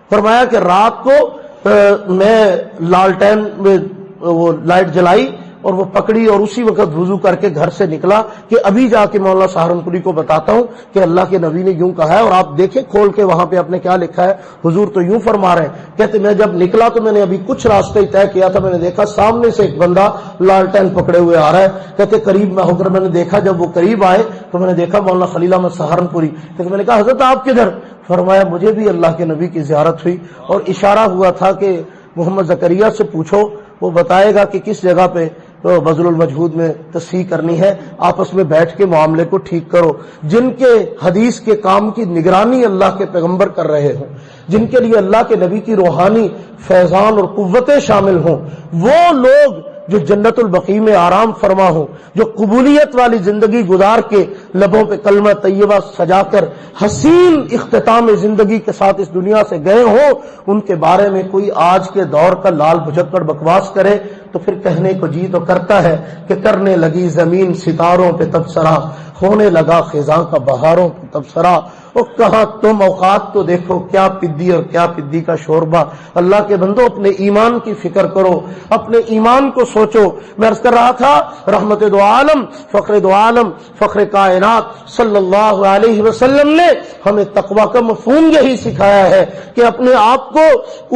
فرمایا کہ رات کو میں لالٹین میں وہ لائٹ جلائی اور وہ پکڑی، اور اسی وقت وضو کر کے گھر سے نکلا کہ ابھی جا کے مولانا سہارنپوری کو بتاتا ہوں کہ اللہ کے نبی نے یوں کہا ہے. اور آپ دیکھیں کھول کے وہاں پہ آپ نے کیا لکھا ہے، حضور تو یوں فرما رہے ہیں. کہتے میں جب نکلا تو میں نے ابھی کچھ راستے طے کیا تھا، میں نے دیکھا سامنے سے ایک بندہ لالٹین پکڑے ہوئے آ رہا ہے. کہتے قریب میں ہو کر میں نے دیکھا، جب وہ قریب آئے تو میں نے دیکھا مولانا خلیل احمد سہارنپوری. کہتے میں نے کہا حضرت آپ کدھر؟ فرمایا مجھے بھی اللہ کے نبی کی زیارت ہوئی، اور اشارہ ہوا تھا کہ محمد زکریا سے پوچھو، وہ بتائے گا کہ کس جگہ پہ تو بذل المجہود میں تصحیح کرنی ہے، آپس میں بیٹھ کے معاملے کو ٹھیک کرو. جن کے حدیث کے کام کی نگرانی اللہ کے پیغمبر کر رہے ہوں، جن کے لیے اللہ کے نبی کی روحانی فیضان اور قوتیں شامل ہوں، وہ لوگ جو جنت البقیع میں آرام فرما ہوں، جو قبولیت والی زندگی گزار کے لبوں پہ کلمہ طیبہ سجا کر حسین اختتام زندگی کے ساتھ اس دنیا سے گئے ہوں، ان کے بارے میں کوئی آج کے دور کا لال بھجکڑ بکواس کرے تو پھر کہنے کو جی تو کرتا ہے کہ کرنے لگی زمین ستاروں پہ تبصرہ، ہونے لگا خزاں کا بہاروں پہ تبصرہ. اور کہاں تم اوقات تو دیکھو، کیا پدی اور کیا پدی کا شوربہ. اللہ کے بندو اپنے ایمان کی فکر کرو، اپنے ایمان کو سوچو. میں عرض کر رہا تھا رحمت دو عالم، فخر دو عالم، فخر کائنات صلی اللہ علیہ وسلم نے ہمیں تقوی کا مفہوم یہی سکھایا ہے کہ اپنے آپ کو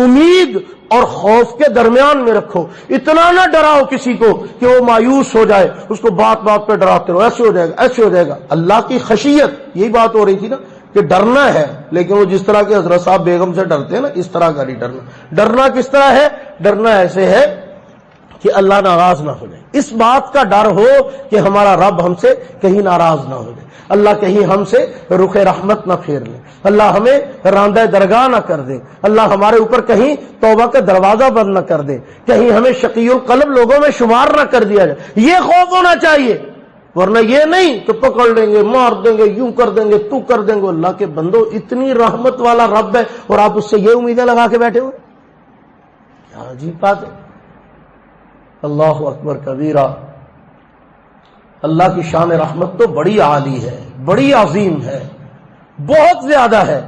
امید اور خوف کے درمیان میں رکھو. اتنا نہ ڈراؤ کسی کو کہ وہ مایوس ہو جائے، اس کو بات بات پہ ڈراتے رہو، ایسے ہو جائے گا ایسے ہو جائے گا. اللہ کی خشیت، یہی بات ہو رہی تھی نا کہ ڈرنا ہے، لیکن وہ جس طرح کے حضرت صاحب بیگم سے ڈرتے ہیں نا، اس طرح کا نہیں ڈرنا. ڈرنا کس طرح ہے؟ ڈرنا ایسے ہے کہ اللہ ناراض نہ ہو جائے، اس بات کا ڈر ہو کہ ہمارا رب ہم سے کہیں ناراض نہ ہو جائے، اللہ کہیں ہم سے رخ رحمت نہ پھیر لے، اللہ ہمیں راندہ درگاہ نہ کر دے، اللہ ہمارے اوپر کہیں توبہ کا دروازہ بند نہ کر دے، کہیں ہمیں شقی القلب لوگوں میں شمار نہ کر دیا جائے، یہ خوف ہونا چاہیے، ورنہ یہ نہیں کہ پکڑ لیں گے، مار دیں گے، یوں کر دیں گے، تو کر دیں گے۔ اللہ کے بندو، اتنی رحمت والا رب ہے اور آپ اس سے یہ امیدیں لگا کے بیٹھے ہوئے، کیا عجیب بات ہے۔ اللہ اکبر کبیرہ، اللہ کی شان رحمت تو بڑی عالی ہے، بڑی عظیم ہے، بہت زیادہ ہے۔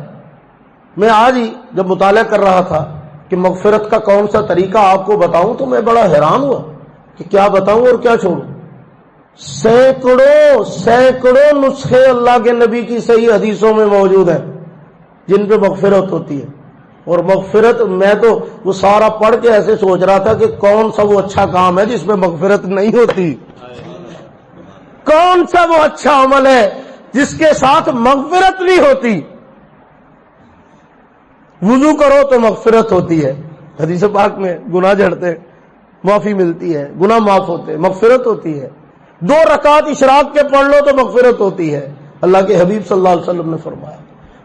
میں آج ہی جب مطالعہ کر رہا تھا کہ مغفرت کا کون سا طریقہ آپ کو بتاؤں تو میں بڑا حیران ہوا کہ کیا بتاؤں اور کیا چھوڑوں۔ سینکڑوں نسخے اللہ کے نبی کی صحیح حدیثوں میں موجود ہیں جن پہ مغفرت ہوتی ہے، اور مغفرت میں تو وہ سارا پڑھ کے ایسے سوچ رہا تھا کہ کون سا وہ اچھا کام ہے جس میں مغفرت نہیں ہوتی، کون سا وہ اچھا عمل ہے جس کے ساتھ مغفرت نہیں ہوتی۔ وضو کرو تو مغفرت ہوتی ہے، حدیث پاک میں گناہ جھڑتے معافی ملتی ہے، گناہ معاف ہوتے، مغفرت ہوتی ہے۔ 2 رکعت اشراق کے پڑھ لو تو مغفرت ہوتی ہے، اللہ کے حبیب صلی اللہ علیہ وسلم نے فرمایا۔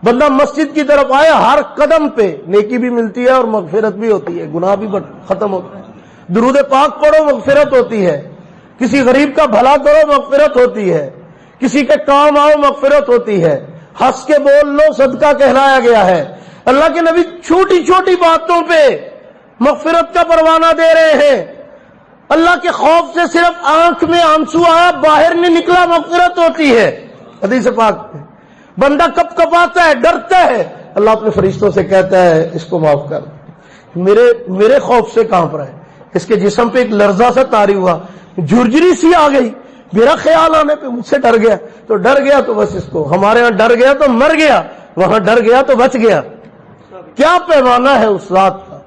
بندہ مسجد کی طرف آیا، ہر قدم پہ نیکی بھی ملتی ہے اور مغفرت بھی ہوتی ہے، گناہ بھی ختم ہوتا ہے۔ درود پاک پڑھو، مغفرت ہوتی ہے۔ کسی غریب کا بھلا کرو، مغفرت ہوتی ہے۔ کسی کے کام آؤ، مغفرت ہوتی ہے۔ ہنس کے بول لو، صدقہ کہلایا گیا ہے۔ اللہ کے نبی چھوٹی چھوٹی باتوں پہ مغفرت کا پروانہ دے رہے ہیں۔ اللہ کے خوف سے صرف آنکھ میں آنسو آیا، باہر نہیں نکلا، مغفرت ہوتی ہے۔ حدیث پاک میں بندہ کپ کپاتا ہے، ڈرتا ہے، اللہ اپنے فرشتوں سے کہتا ہے اس کو معاف کر، میرے خوف سے کہاں پر ہے، اس کے جسم پہ ایک لرزہ سا طاری ہوا، جھرجھری سی آ گئی، میرا خیال آنے پہ مجھ سے ڈر گیا تو بس اس کو، ہمارے ہاں ڈر گیا تو مر گیا، وہاں ڈر گیا تو بچ گیا۔ کیا پیمانہ ہے اس ذات کا۔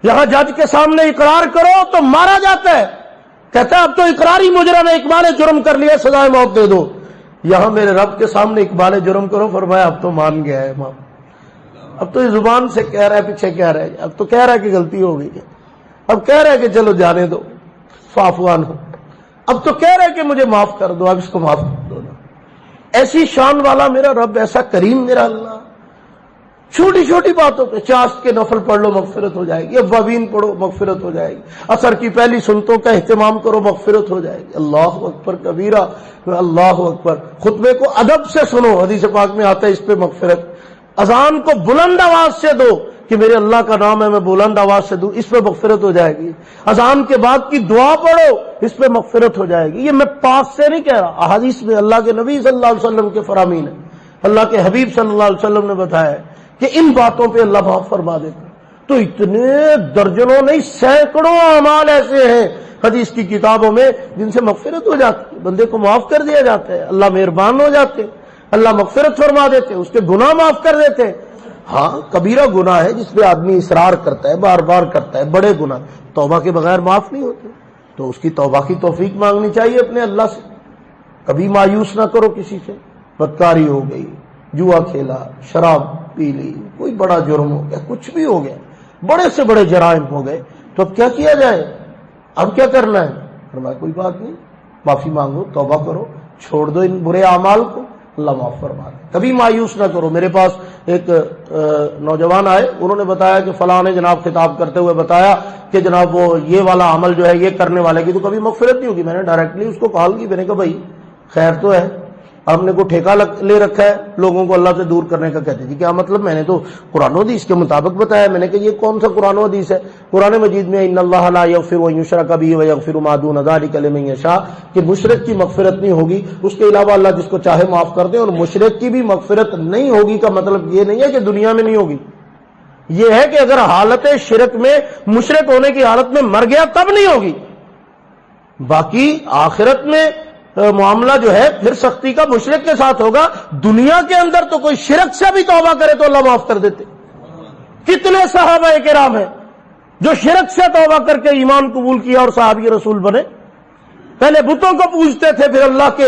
یہاں جج کے سامنے اقرار کرو تو مارا جاتا ہے، کہتا ہے اب تو اقراری مجرم ہے، اقبال جرم کر لیا، سزائے موت دے دو۔ یہاں میرے رب کے سامنے اقبال جرم کرو، فرمایا اب تو مان گیا ہے ماں، اب تو یہ زبان سے کہہ رہا ہے، پیچھے کہہ رہا ہے، اب تو کہہ رہا ہے کہ غلطی ہو گئی ہے، اب کہہ رہا ہے کہ چلو جانے دو، فعفوان ہو، اب تو کہہ رہا ہے کہ مجھے معاف کر دو، اب اس کو معاف کر دو نا۔ ایسی شان والا میرا رب، ایسا کریم میرا اللہ، چھوٹی چھوٹی باتوں پہ 50 کے نفل پڑھ لو، مغفرت ہو جائے گی، اوابین پڑھو، مغفرت ہو جائے گی، عصر کی پہلی سنتوں کا اہتمام کرو، مغفرت ہو جائے گی۔ اللہ اکبر کبیرہ، اللہ اکبر۔ خطبے کو ادب سے سنو، حدیث پاک میں آتا ہے اس پہ مغفرت۔ اذان کو بلند آواز سے دو کہ میرے اللہ کا نام ہے، میں بلند آواز سے دوں، اس پہ مغفرت ہو جائے گی۔ اذان کے بعد کی دعا پڑھو، اس پہ مغفرت ہو جائے گی۔ یہ میں پاس سے نہیں کہہ رہا، احادیث میں اللہ کے نبی صلی اللہ علیہ وسلم کے فرامین ہے، اللہ کے حبیب صلی اللہ علیہ وسلم نے بتایا ہے کہ ان باتوں پہ اللہ معاف فرما دیتا۔ تو اتنے درجنوں نہیں، سینکڑوں اعمال ایسے ہیں حدیث کی کتابوں میں جن سے مغفرت ہو جاتی ہے، بندے کو معاف کر دیا جاتا ہے، اللہ مہربان ہو جاتے، اللہ مغفرت فرما دیتے، اس کے گناہ معاف کر دیتے۔ ہاں کبیرہ گناہ ہے جس پہ آدمی اصرار کرتا ہے، بار بار کرتا ہے، بڑے گناہ توبہ کے بغیر معاف نہیں ہوتے، تو اس کی توبہ کی توفیق مانگنی چاہیے اپنے اللہ سے۔ کبھی مایوس نہ کرو کسی سے، بدکاری ہو گئی، جوا کھیلا، شراب پی لی، کوئی بڑا جرم ہو گیا، کچھ بھی ہو گیا، بڑے سے بڑے جرائم ہو گئے، تو اب کیا کیا جائے، اب کیا کرنا ہے؟ فرمایا کوئی بات نہیں، معافی مانگو، توبہ کرو، چھوڑ دو ان برے اعمال کو، اللہ معاف فرما دے۔ کبھی مایوس نہ کرو۔ میرے پاس ایک نوجوان آئے، انہوں نے بتایا کہ فلاں نے جناب خطاب کرتے ہوئے بتایا کہ جناب وہ یہ والا عمل جو ہے یہ کرنے والے کی تو کبھی مغفرت نہیں ہوگی۔ میں نے ڈائریکٹلی اس کو کال کی، میں نے کہا بھائی خیر تو ہے، ہم نے کو ٹھیکہ لے رکھا ہے لوگوں کو اللہ سے دور کرنے کا۔ کہتے جی کیا مطلب؟ میں نے تو قرآن و حدیث کے مطابق بتایا۔ میں نے کہا یہ کون سا قرآن و حدیث ہے؟ قرآن مجید میں ان اللہ لا یغفر ان یشرک بہ ویغفر ما دون ذلک لمن یشاء، کہ مشرک کی مغفرت نہیں ہوگی، اس کے علاوہ اللہ جس کو چاہے معاف کر دے، اور مشرک کی بھی مغفرت نہیں ہوگی کا مطلب یہ نہیں ہے کہ دنیا میں نہیں ہوگی، یہ ہے کہ اگر حالت شرک میں، مشرک ہونے کی حالت میں مر گیا تب نہیں ہوگی، باقی آخرت میں معاملہ جو ہے پھر سختی کا مشرک کے ساتھ ہوگا۔ دنیا کے اندر تو کوئی شرک سے بھی توبہ کرے تو اللہ معاف کر دیتے۔ کتنے صحابہ کرام ہیں جو شرک سے توبہ کر کے ایمان قبول کیا اور صحابی رسول بنے؟ پہلے بتوں کو پوجتے تھے، پھر اللہ کے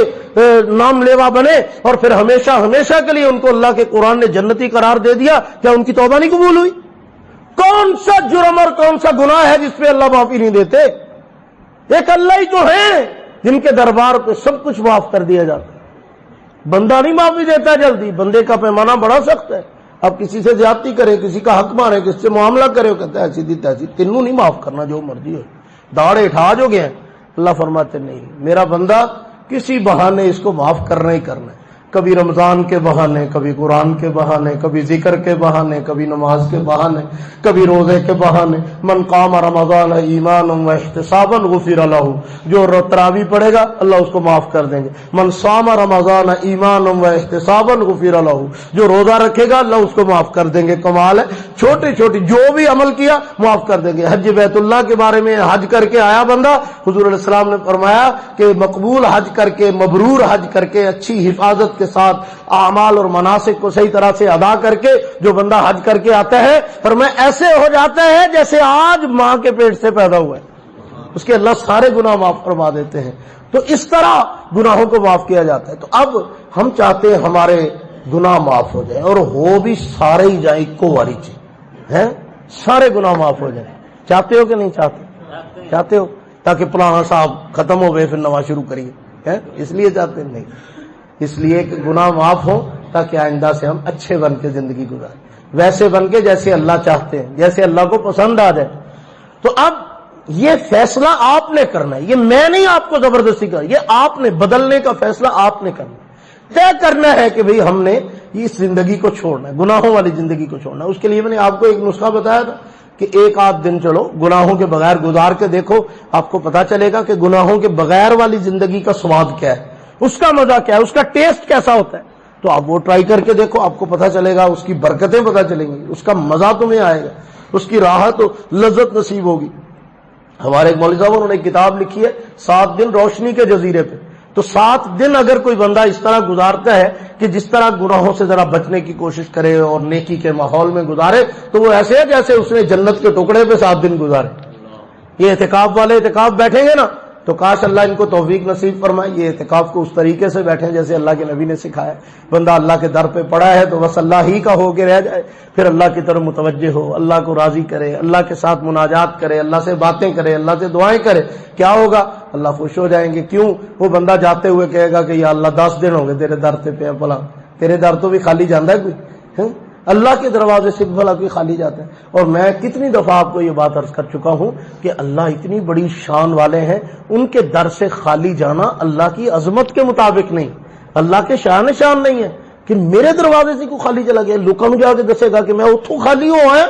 نام لیوا بنے، اور پھر ہمیشہ ہمیشہ کے لیے ان کو اللہ کے قرآن نے جنتی قرار دے دیا۔ کیا ان کی توبہ نہیں قبول ہوئی؟ کون سا جرم اور کون سا گناہ ہے جس پہ اللہ معافی نہیں دیتے؟ ایک اللہ ہی تو ہے جن کے دربار پہ سب کچھ معاف کر دیا جاتا ہے. بندہ نہیں معافی دیتا جلدی، بندے کا پیمانہ بڑا سخت ہے. اب کسی سے زیادتی کرے، کسی کا حق مارے، کسی سے معاملہ کرے، وہ کہتا ہے ایسی دی تیسی، تینوں نہیں معاف کرنا، جو مرضی ہو، داڑے اٹھا جو گئے. اللہ فرماتے نہیں، میرا بندہ کسی بہانے اس کو معاف کرنا ہی کرنا ہے. کبھی رمضان کے بہانے، کبھی قرآن کے بہانے، کبھی ذکر کے بہانے، کبھی نماز کے بہانے، کبھی روزے کے بہانے. من قام رمضان ایمانا واحتسابا غفر لہ، جو تراویح پڑھے گا اللہ اس کو معاف کر دیں گے. من صام رمضان ایمانا واحتسابا غفر لہ، جو روزہ رکھے گا اللہ اس کو معاف کر دیں گے. کمال ہے، چھوٹی چھوٹی جو بھی عمل کیا معاف کر دیں گے. حج بیت اللہ کے بارے میں، حج کر کے آیا بندہ، حضور علیہ السلام نے فرمایا کہ مقبول حج کر کے، مبرور حج کر کے، اچھی حفاظت کے ساتھ اعمال اور مناسک کو صحیح طرح سے ادا کر کے جو بندہ حج کر کے آتا ہے، فرمایا ایسے ہو جاتا ہے جیسے آج ماں کے پیٹ سے پیدا ہوا ہے. اس کے اللہ سارے گناہ معاف فرما دیتے ہیں. تو اس طرح گناہوں کو معاف کیا جاتا ہے. تو اب ہم چاہتے ہیں ہمارے گناہ معاف ہو جائیں، اور ہو بھی سارے ہی جائیں، کو واری چیز سارے گناہ معاف ہو جائیں. چاہتے ہو کہ نہیں چاہتے؟ چاہتے ہو تاکہ پرانا صاحب ختم ہو گئے پھر نواں شروع کریے، اس لیے چاہتے نہیں، اس لیے کہ گناہ معاف ہو تاکہ آئندہ سے ہم اچھے بن کے زندگی گزاریں، ویسے بن کے جیسے اللہ چاہتے ہیں، جیسے اللہ کو پسند آ جائے. تو اب یہ فیصلہ آپ نے کرنا ہے، یہ میں نہیں آپ کو زبردستی کرنا، یہ آپ نے بدلنے کا فیصلہ آپ نے کرنا ہے. طے کرنا ہے کہ بھئی ہم نے اس زندگی کو چھوڑنا ہے، گناہوں والی زندگی کو چھوڑنا ہے. اس کے لیے میں نے آپ کو ایک نسخہ بتایا تھا کہ ایک آدھ دن چلو گناہوں کے بغیر گزار کے دیکھو، آپ کو پتا چلے گا کہ گناہوں کے بغیر والی زندگی کا سواد کیا ہے، اس کا مزہ کیا ہے، اس کا ٹیسٹ کیسا ہوتا ہے. تو آپ وہ ٹرائی کر کے دیکھو، آپ کو پتا چلے گا، اس کی برکتیں پتا چلیں گی، اس کا مزہ تمہیں آئے گا، اس کی راحت و لذت نصیب ہوگی. ہمارے ایک مولوی صاحب انہوں نے ایک کتاب لکھی ہے 7 دن روشنی کے جزیرے پہ. تو 7 دن اگر کوئی بندہ اس طرح گزارتا ہے کہ جس طرح گناہوں سے ذرا بچنے کی کوشش کرے اور نیکی کے ماحول میں گزارے، تو وہ ایسے ہے جیسے اس نے جنت کے ٹکڑے پہ 7 دن گزارے. یہ اعتکاف والے اعتکاف بیٹھیں گے نا، تو کاش اللہ ان کو توفیق نصیب فرمائے، یہ اعتکاف کو اس طریقے سے بیٹھیں جیسے اللہ کے نبی نے سکھایا. بندہ اللہ کے در پہ پڑا ہے تو بس اللہ ہی کا ہو کے رہ جائے، پھر اللہ کی طرف متوجہ ہو، اللہ کو راضی کرے، اللہ کے ساتھ مناجات کرے، اللہ سے باتیں کرے، اللہ سے دعائیں کرے. کیا ہوگا؟ اللہ خوش ہو جائیں گے. کیوں؟ وہ بندہ جاتے ہوئے کہے گا کہ یا اللہ 10 دن ہو گئے تیرے در پہ بھلا تیرے در تو بھی خالی جانا ہے کوئی؟ اللہ کے دروازے سے بھلا کوئی خالی جاتا ہے؟ اور میں کتنی دفعہ آپ کو یہ بات عرض کر چکا ہوں کہ اللہ اتنی بڑی شان والے ہیں، ان کے در سے خالی جانا اللہ کی عظمت کے مطابق نہیں، اللہ کے شان نہیں ہے کہ میرے دروازے سے کوئی خالی چلا گیا، لوکاں نوں جا کے دسے گا کہ میں اتوں خالی ہوں آیا.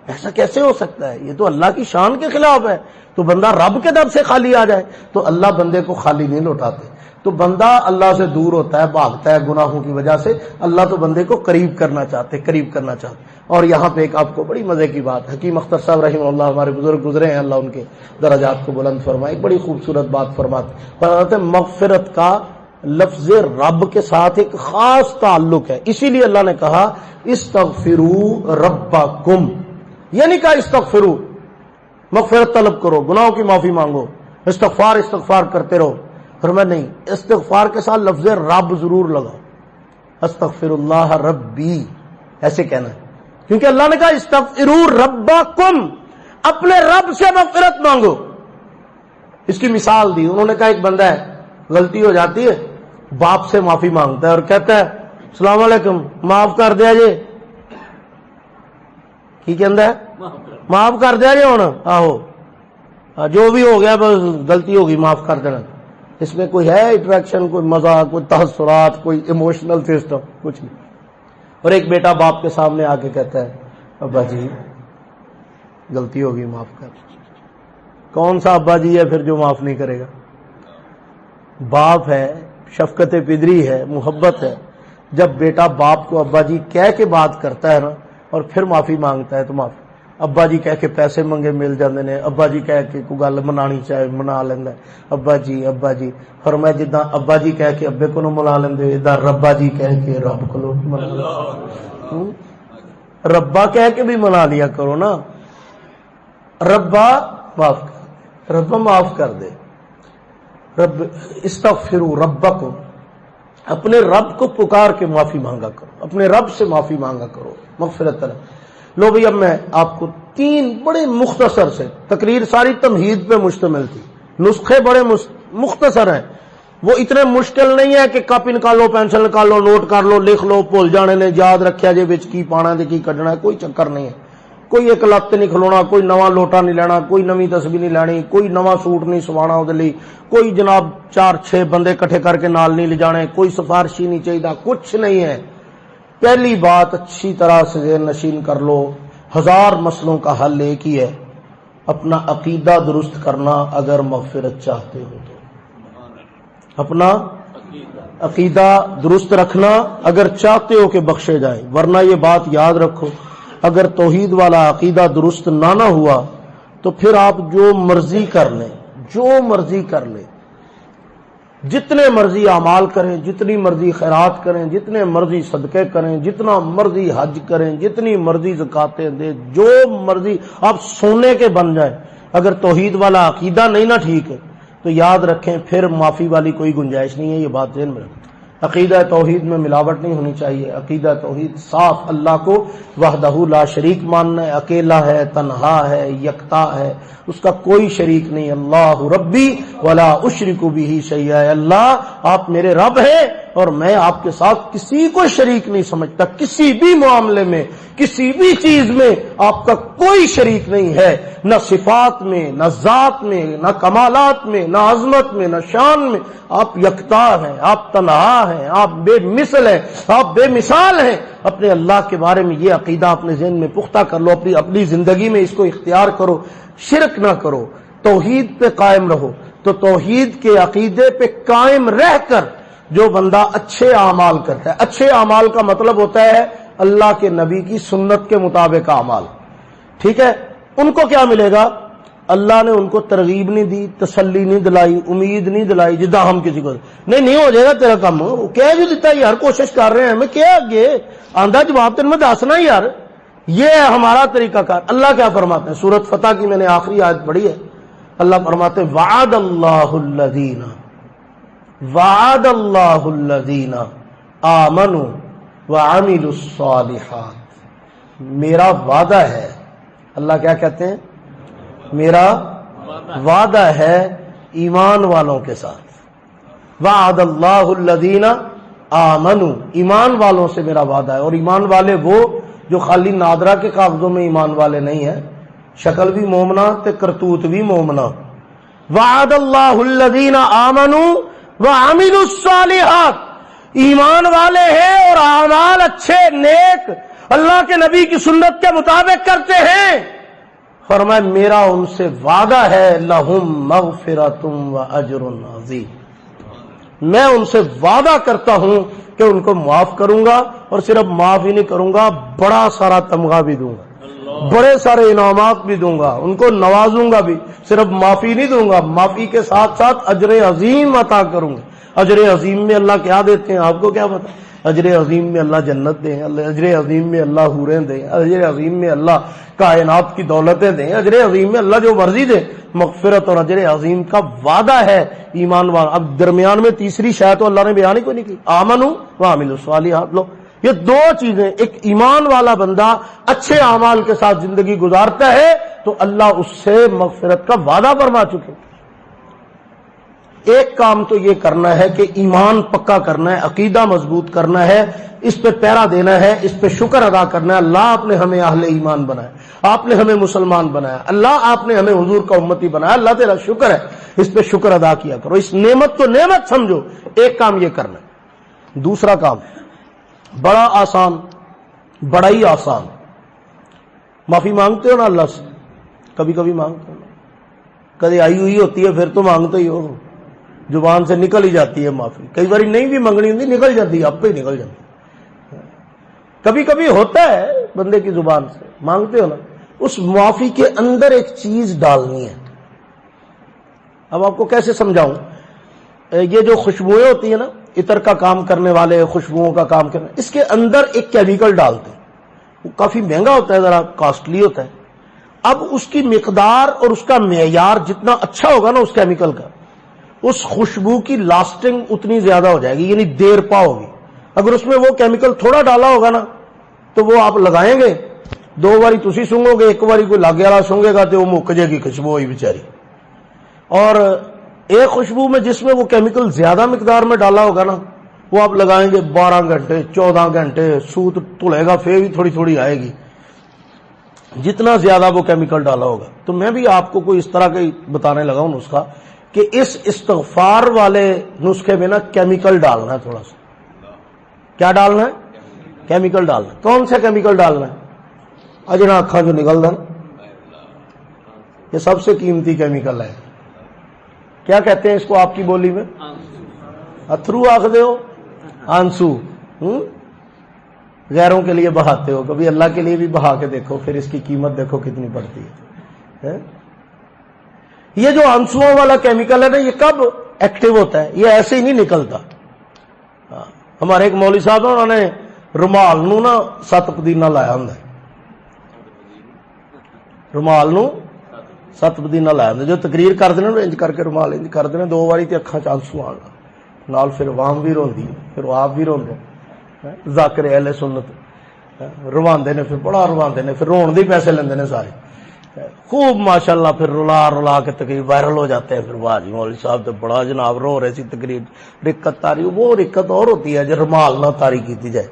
ایسا کیسے ہو سکتا ہے؟ یہ تو اللہ کی شان کے خلاف ہے. تو بندہ رب کے در سے خالی آ جائے تو اللہ بندے کو خالی نہیں لوٹاتے. تو بندہ اللہ سے دور ہوتا ہے، بھاگتا ہے گناہوں کی وجہ سے. اللہ تو بندے کو قریب کرنا چاہتے. اور یہاں پہ ایک آپ کو بڑی مزے کی بات، حکیم اختر صاحب رحمہ اللہ ہمارے بزرگ گزرے ہیں، اللہ ان کے درجات کو بلند فرمائے، ایک بڑی خوبصورت بات فرماتے ہیں مغفرت کا لفظ رب کے ساتھ ایک خاص تعلق ہے. اسی لیے اللہ نے کہا استغفروا ربکم، یعنی کہا استغفروا، مغفرت طلب کرو، گناہوں کی معافی مانگو، استغفار کرتے رہو. فرمایا نہیں، استغفار کے ساتھ لفظ رب ضرور لگاؤ، استغفر اللہ ربی ایسے کہنا ہے، کیونکہ اللہ نے کہا استغفروا ربکم، اپنے رب سے مغفرت مانگو. اس کی مثال دی، انہوں نے کہا ایک بندہ ہے، غلطی ہو جاتی ہے، باپ سے معافی مانگتا ہے اور کہتا ہے السلام علیکم معاف کر دیا جی. کی کہندا ہے؟ معاف کر دیا جی. ہوں آہو جو بھی ہو گیا بس غلطی ہوگی معاف کر دینا. اس میں کوئی ہے انٹریکشن، کوئی مزہ، کوئی تاثرات، کوئی ایموشنل سسٹم؟ کچھ نہیں. اور ایک بیٹا باپ کے سامنے آ کے کہتا ہے ابا جی غلطی ہوگی معاف کر. کون سا ابا جی ہے پھر جو معاف نہیں کرے گا؟ باپ ہے، شفقت پدری ہے، محبت ہے. جب بیٹا باپ کو ابا جی کہہ کے بات کرتا ہے نا اور پھر معافی مانگتا ہے تو معافی. ابا جی کہہ کے پیسے منگے مل جاندے نے، ابا جی کہہ کے کوئی گل منانی چاہے منا لیندا ہے، ابا جی. فرمایا جداں ابا جی کہہ کے ابے کو منا لیندے، ادا ربا جی کہہ کے رب کو منا. ربا کہہ کے بھی منا لیا کرو نا. ربا معاف کر دے. رب استغفروا ربکم، اپنے رب کو پکار کے معافی مانگا کرو، اپنے رب سے معافی مانگا کرو، مغفرت طلب. لو بھئی اب میں آپ کو 3 بڑے مختصر سے، تقریر ساری تمہید پہ مشتمل تھی، نسخے بڑے مختصر ہیں، وہ اتنے مشکل نہیں ہے کہ کپ نکالو، پینسل نکالو، نوٹ کر لو، لکھ لو، بھول جانے نے، یاد رکھیا جے وچ کی پانا تے کی کڈنا ہے، کوئی چکر نہیں ہے۔ کوئی ایک لت نہیں کھلونا، کوئی نواں لوٹا نہیں لینا، کوئی نویں تسبیح نہیں لینی، کوئی نواں سوٹ نہیں سوانا وہ لئی، کوئی جناب 4-6 بندے کٹھے کر کے نال نہیں لے جانے، کوئی سفارشی نہیں چاہیے، کچھ نہیں ہے۔ پہلی بات اچھی طرح سے ذہن نشین کر لو، 1000 مسئلوں کا حل ایک ہی ہے، اپنا عقیدہ درست کرنا اگر مغفرت چاہتے ہو تو، اپنا عقیدہ درست رکھنا اگر چاہتے ہو کہ بخشے جائیں، ورنہ یہ بات یاد رکھو، اگر توحید والا عقیدہ درست نہ ہوا تو پھر آپ جو مرضی کر لیں، جو مرضی کر لیں، جتنے مرضی اعمال کریں، جتنی مرضی خیرات کریں، جتنے مرضی صدقے کریں، جتنا مرضی حج کریں، جتنی مرضی زکاتیں دیں، جو مرضی آپ سونے کے بن جائیں، اگر توحید والا عقیدہ نہیں نا ٹھیک ہے تو یاد رکھیں پھر معافی والی کوئی گنجائش نہیں ہے، یہ بات ذہن میں رکھیں۔ عقیدہ توحید میں ملاوٹ نہیں ہونی چاہیے، عقیدہ توحید صاف، اللہ کو وحدہ لا شریک ماننا ہے، اکیلا ہے، تنہا ہے، یکتا ہے، اس کا کوئی شریک نہیں۔ اللہ ربی ولا اشرک بہ شیئا، اللہ آپ میرے رب ہیں اور میں آپ کے ساتھ کسی کو شریک نہیں سمجھتا، کسی بھی معاملے میں، کسی بھی چیز میں آپ کا کوئی شریک نہیں ہے، نہ صفات میں، نہ ذات میں، نہ کمالات میں، نہ عظمت میں، نہ شان میں، آپ یکتا ہیں، آپ تنہا ہیں، آپ بے مثل ہیں، آپ بے مثال ہیں۔ اپنے اللہ کے بارے میں یہ عقیدہ اپنے ذہن میں پختہ کر لو، اپنی زندگی میں اس کو اختیار کرو، شرک نہ کرو، توحید پہ قائم رہو۔ تو توحید کے عقیدے پہ قائم رہ کر جو بندہ اچھے اعمال کرتا ہے، اچھے اعمال کا مطلب ہوتا ہے اللہ کے نبی کی سنت کے مطابق اعمال، ٹھیک ہے؟ ان کو کیا ملے گا؟ اللہ نے ان کو ترغیب نہیں دی، تسلی نہیں دلائی، امید نہیں دلائی، جدا ہم کسی کو نہیں ہو جائے گا تیرا کام، کہہ جو دیتا یار کوشش کر رہے ہیں، میں کیا آگے آندھا جواب تین میں دسنا یار، یہ ہے ہمارا طریقہ کار۔ اللہ کیا فرماتے ہیں؟ سورۃ فتح کی میں نے آخری آیت پڑھی ہے، اللہ فرماتے ہیں وعد اللہ الذین آمنوا وعملوا الصالحات، میرا وعدہ ہے، اللہ کیا کہتے ہیں؟ میرا وعدہ ہے ایمان والوں کے ساتھ۔ وعد اللہ الذین آمنوا، ایمان والوں سے میرا وعدہ ہے، اور ایمان والے وہ جو خالی نادرہ کے کاغذوں میں ایمان والے نہیں ہیں، شکل بھی مومنہ تے کرتوت بھی مومنہ۔ وعد اللہ الذین آمنوا وعملوا الصالحات، ایمان والے ہیں اور اعمال اچھے نیک اللہ کے نبی کی سنت کے مطابق کرتے ہیں، فرمایا میرا ان سے وعدہ ہے لہم مغفرۃ واجر عظیم، میں ان سے وعدہ کرتا ہوں کہ ان کو معاف کروں گا، اور صرف معاف ہی نہیں کروں گا، بڑا سارا تمغہ بھی دوں گا، بڑے سارے انعامات بھی دوں گا، ان کو نوازوں گا بھی، صرف معافی نہیں دوں گا، معافی کے ساتھ ساتھ اجر عظیم عطا کروں گا۔ اجر عظیم میں اللہ کیا دیتے ہیں آپ کو کیا پتا؟ اجر عظیم میں اللہ جنت دیں، اجر عظیم میں اللہ حوریں دیں، اجر عظیم میں اللہ کائنات کی دولتیں دیں، اجر عظیم میں اللہ جو مرضی دے، مغفرت اور اجر عظیم کا وعدہ ہے ایمان والا۔ اب درمیان میں تیسری شاید تو اللہ نے بیان ہی کوئی نہیں کی، آمنوا وعملوا الصالحات، لو یہ دو چیزیں، ایک ایمان والا بندہ اچھے اعمال کے ساتھ زندگی گزارتا ہے تو اللہ اس سے مغفرت کا وعدہ فرما چکے۔ ایک کام تو یہ کرنا ہے کہ ایمان پکا کرنا ہے، عقیدہ مضبوط کرنا ہے، اس پہ پیرا دینا ہے، اس پہ شکر ادا کرنا ہے۔ اللہ آپ نے ہمیں اہل ایمان بنایا، آپ نے ہمیں مسلمان بنایا، اللہ آپ نے ہمیں حضور کا امتی بنایا، اللہ تیرا شکر ہے، اس پہ شکر ادا کیا کرو، اس نعمت کو نعمت سمجھو۔ ایک کام یہ کرنا ہے۔ دوسرا کام بڑا آسان، بڑا ہی آسان، معافی مانگتے ہو نا اللہ سے؟ کبھی کبھی مانگتے ہو نا، کبھی آئی ہوئی ہوتی ہے پھر تو مانگتے ہی ہو، زبان سے نکل ہی جاتی ہے معافی، کئی بار نہیں بھی منگنی ہوتی نکل جاتی ہے، اب پہ نکل جاتی ہے، کبھی کبھی ہوتا ہے بندے کی زبان سے، مانگتے ہو نا۔ اس معافی کے اندر ایک چیز ڈالنی ہے، اب آپ کو کیسے سمجھاؤں؟ یہ جو خوشبوئیں ہوتی ہیں نا، عطر کا کام کرنے والے خوشبوؤں کا کام کرنے، اس کے اندر ایک کیمیکل ڈالتے ہیں، وہ کافی مہنگا ہوتا ہے، ذرا کاسٹلی ہوتا ہے۔ اب اس کی مقدار اور اس کا معیار جتنا اچھا ہوگا نا اس کیمیکل کا، اس خوشبو کی لاسٹنگ اتنی زیادہ ہو جائے گی، یعنی دیر پا ہوگی۔ اگر اس میں وہ کیمیکل تھوڑا ڈالا ہوگا نا تو وہ آپ لگائیں گے، دو باری تسی سونگو گے، ایک باری کوئی لاگے والا سونگے گا تو وہ مک جائے گی خوشبو ہوئی بیچاری۔ اور ایک خوشبو میں جس میں وہ کیمیکل زیادہ مقدار میں ڈالا ہوگا نا، وہ آپ لگائیں گے 12 گھنٹے 14 گھنٹے، سوت تلے گا، پھر بھی تھوڑی تھوڑی آئے گی، جتنا زیادہ وہ کیمیکل ڈالا ہوگا۔ تو میں بھی آپ کو کوئی اس طرح کا بتانے لگا ہوں نسخہ کہ اس استغفار والے نسخے میں نا کیمیکل ڈالنا ہے، تھوڑا سا کیا ڈالنا ہے؟ کیمیکل ڈالنا ہے۔ کون سا کیمیکل ڈالنا ہے؟ اجنا اکھاں جو نکل دا نا، یہ سب سے قیمتی کیمیکل ہے۔ کیا کہتے ہیں اس کو آپ کی بولی میں؟ اتھرو آخ دے ہو، آنسو، غیروں کے لیے بہاتے ہو، کبھی اللہ کے لیے بھی بہا کے دیکھو، پھر اس کی قیمت دیکھو کتنی پڑتی ہے۔ یہ جو آنسوؤں والا کیمیکل ہے نا، یہ کب ایکٹیو ہوتا ہے؟ یہ ایسے ہی نہیں نکلتا۔ ہمارے ایک مولوی صاحب ہیں، انہوں نے رومال نو نا 7 پودینہ لایا ہوں، رومال نو 7 پودینہ لایا ہوں، جو تقریر کر دینا انج کر کے رومال انج کر دینا 2 باری تے اکھاں چ آنسو آن نال، پھر عوام بھی روندی ہے، پھر آپ بھی روندے، ذاکر اہل سنت رواندے نے، پھر بڑا رواندے نے، پھر رون دے پیسے لیندے نے سارے خوب ماشاءاللہ، پھر رلا کے تقریر وائرل ہو جاتے ہیں۔ پھر واہ جی مولوی صاحب تو بڑا جناب رو رہے سی، تقریر رکت تاری، وہ رکت اور ہوتی ہے جو رومال نہ تاری کی جائے،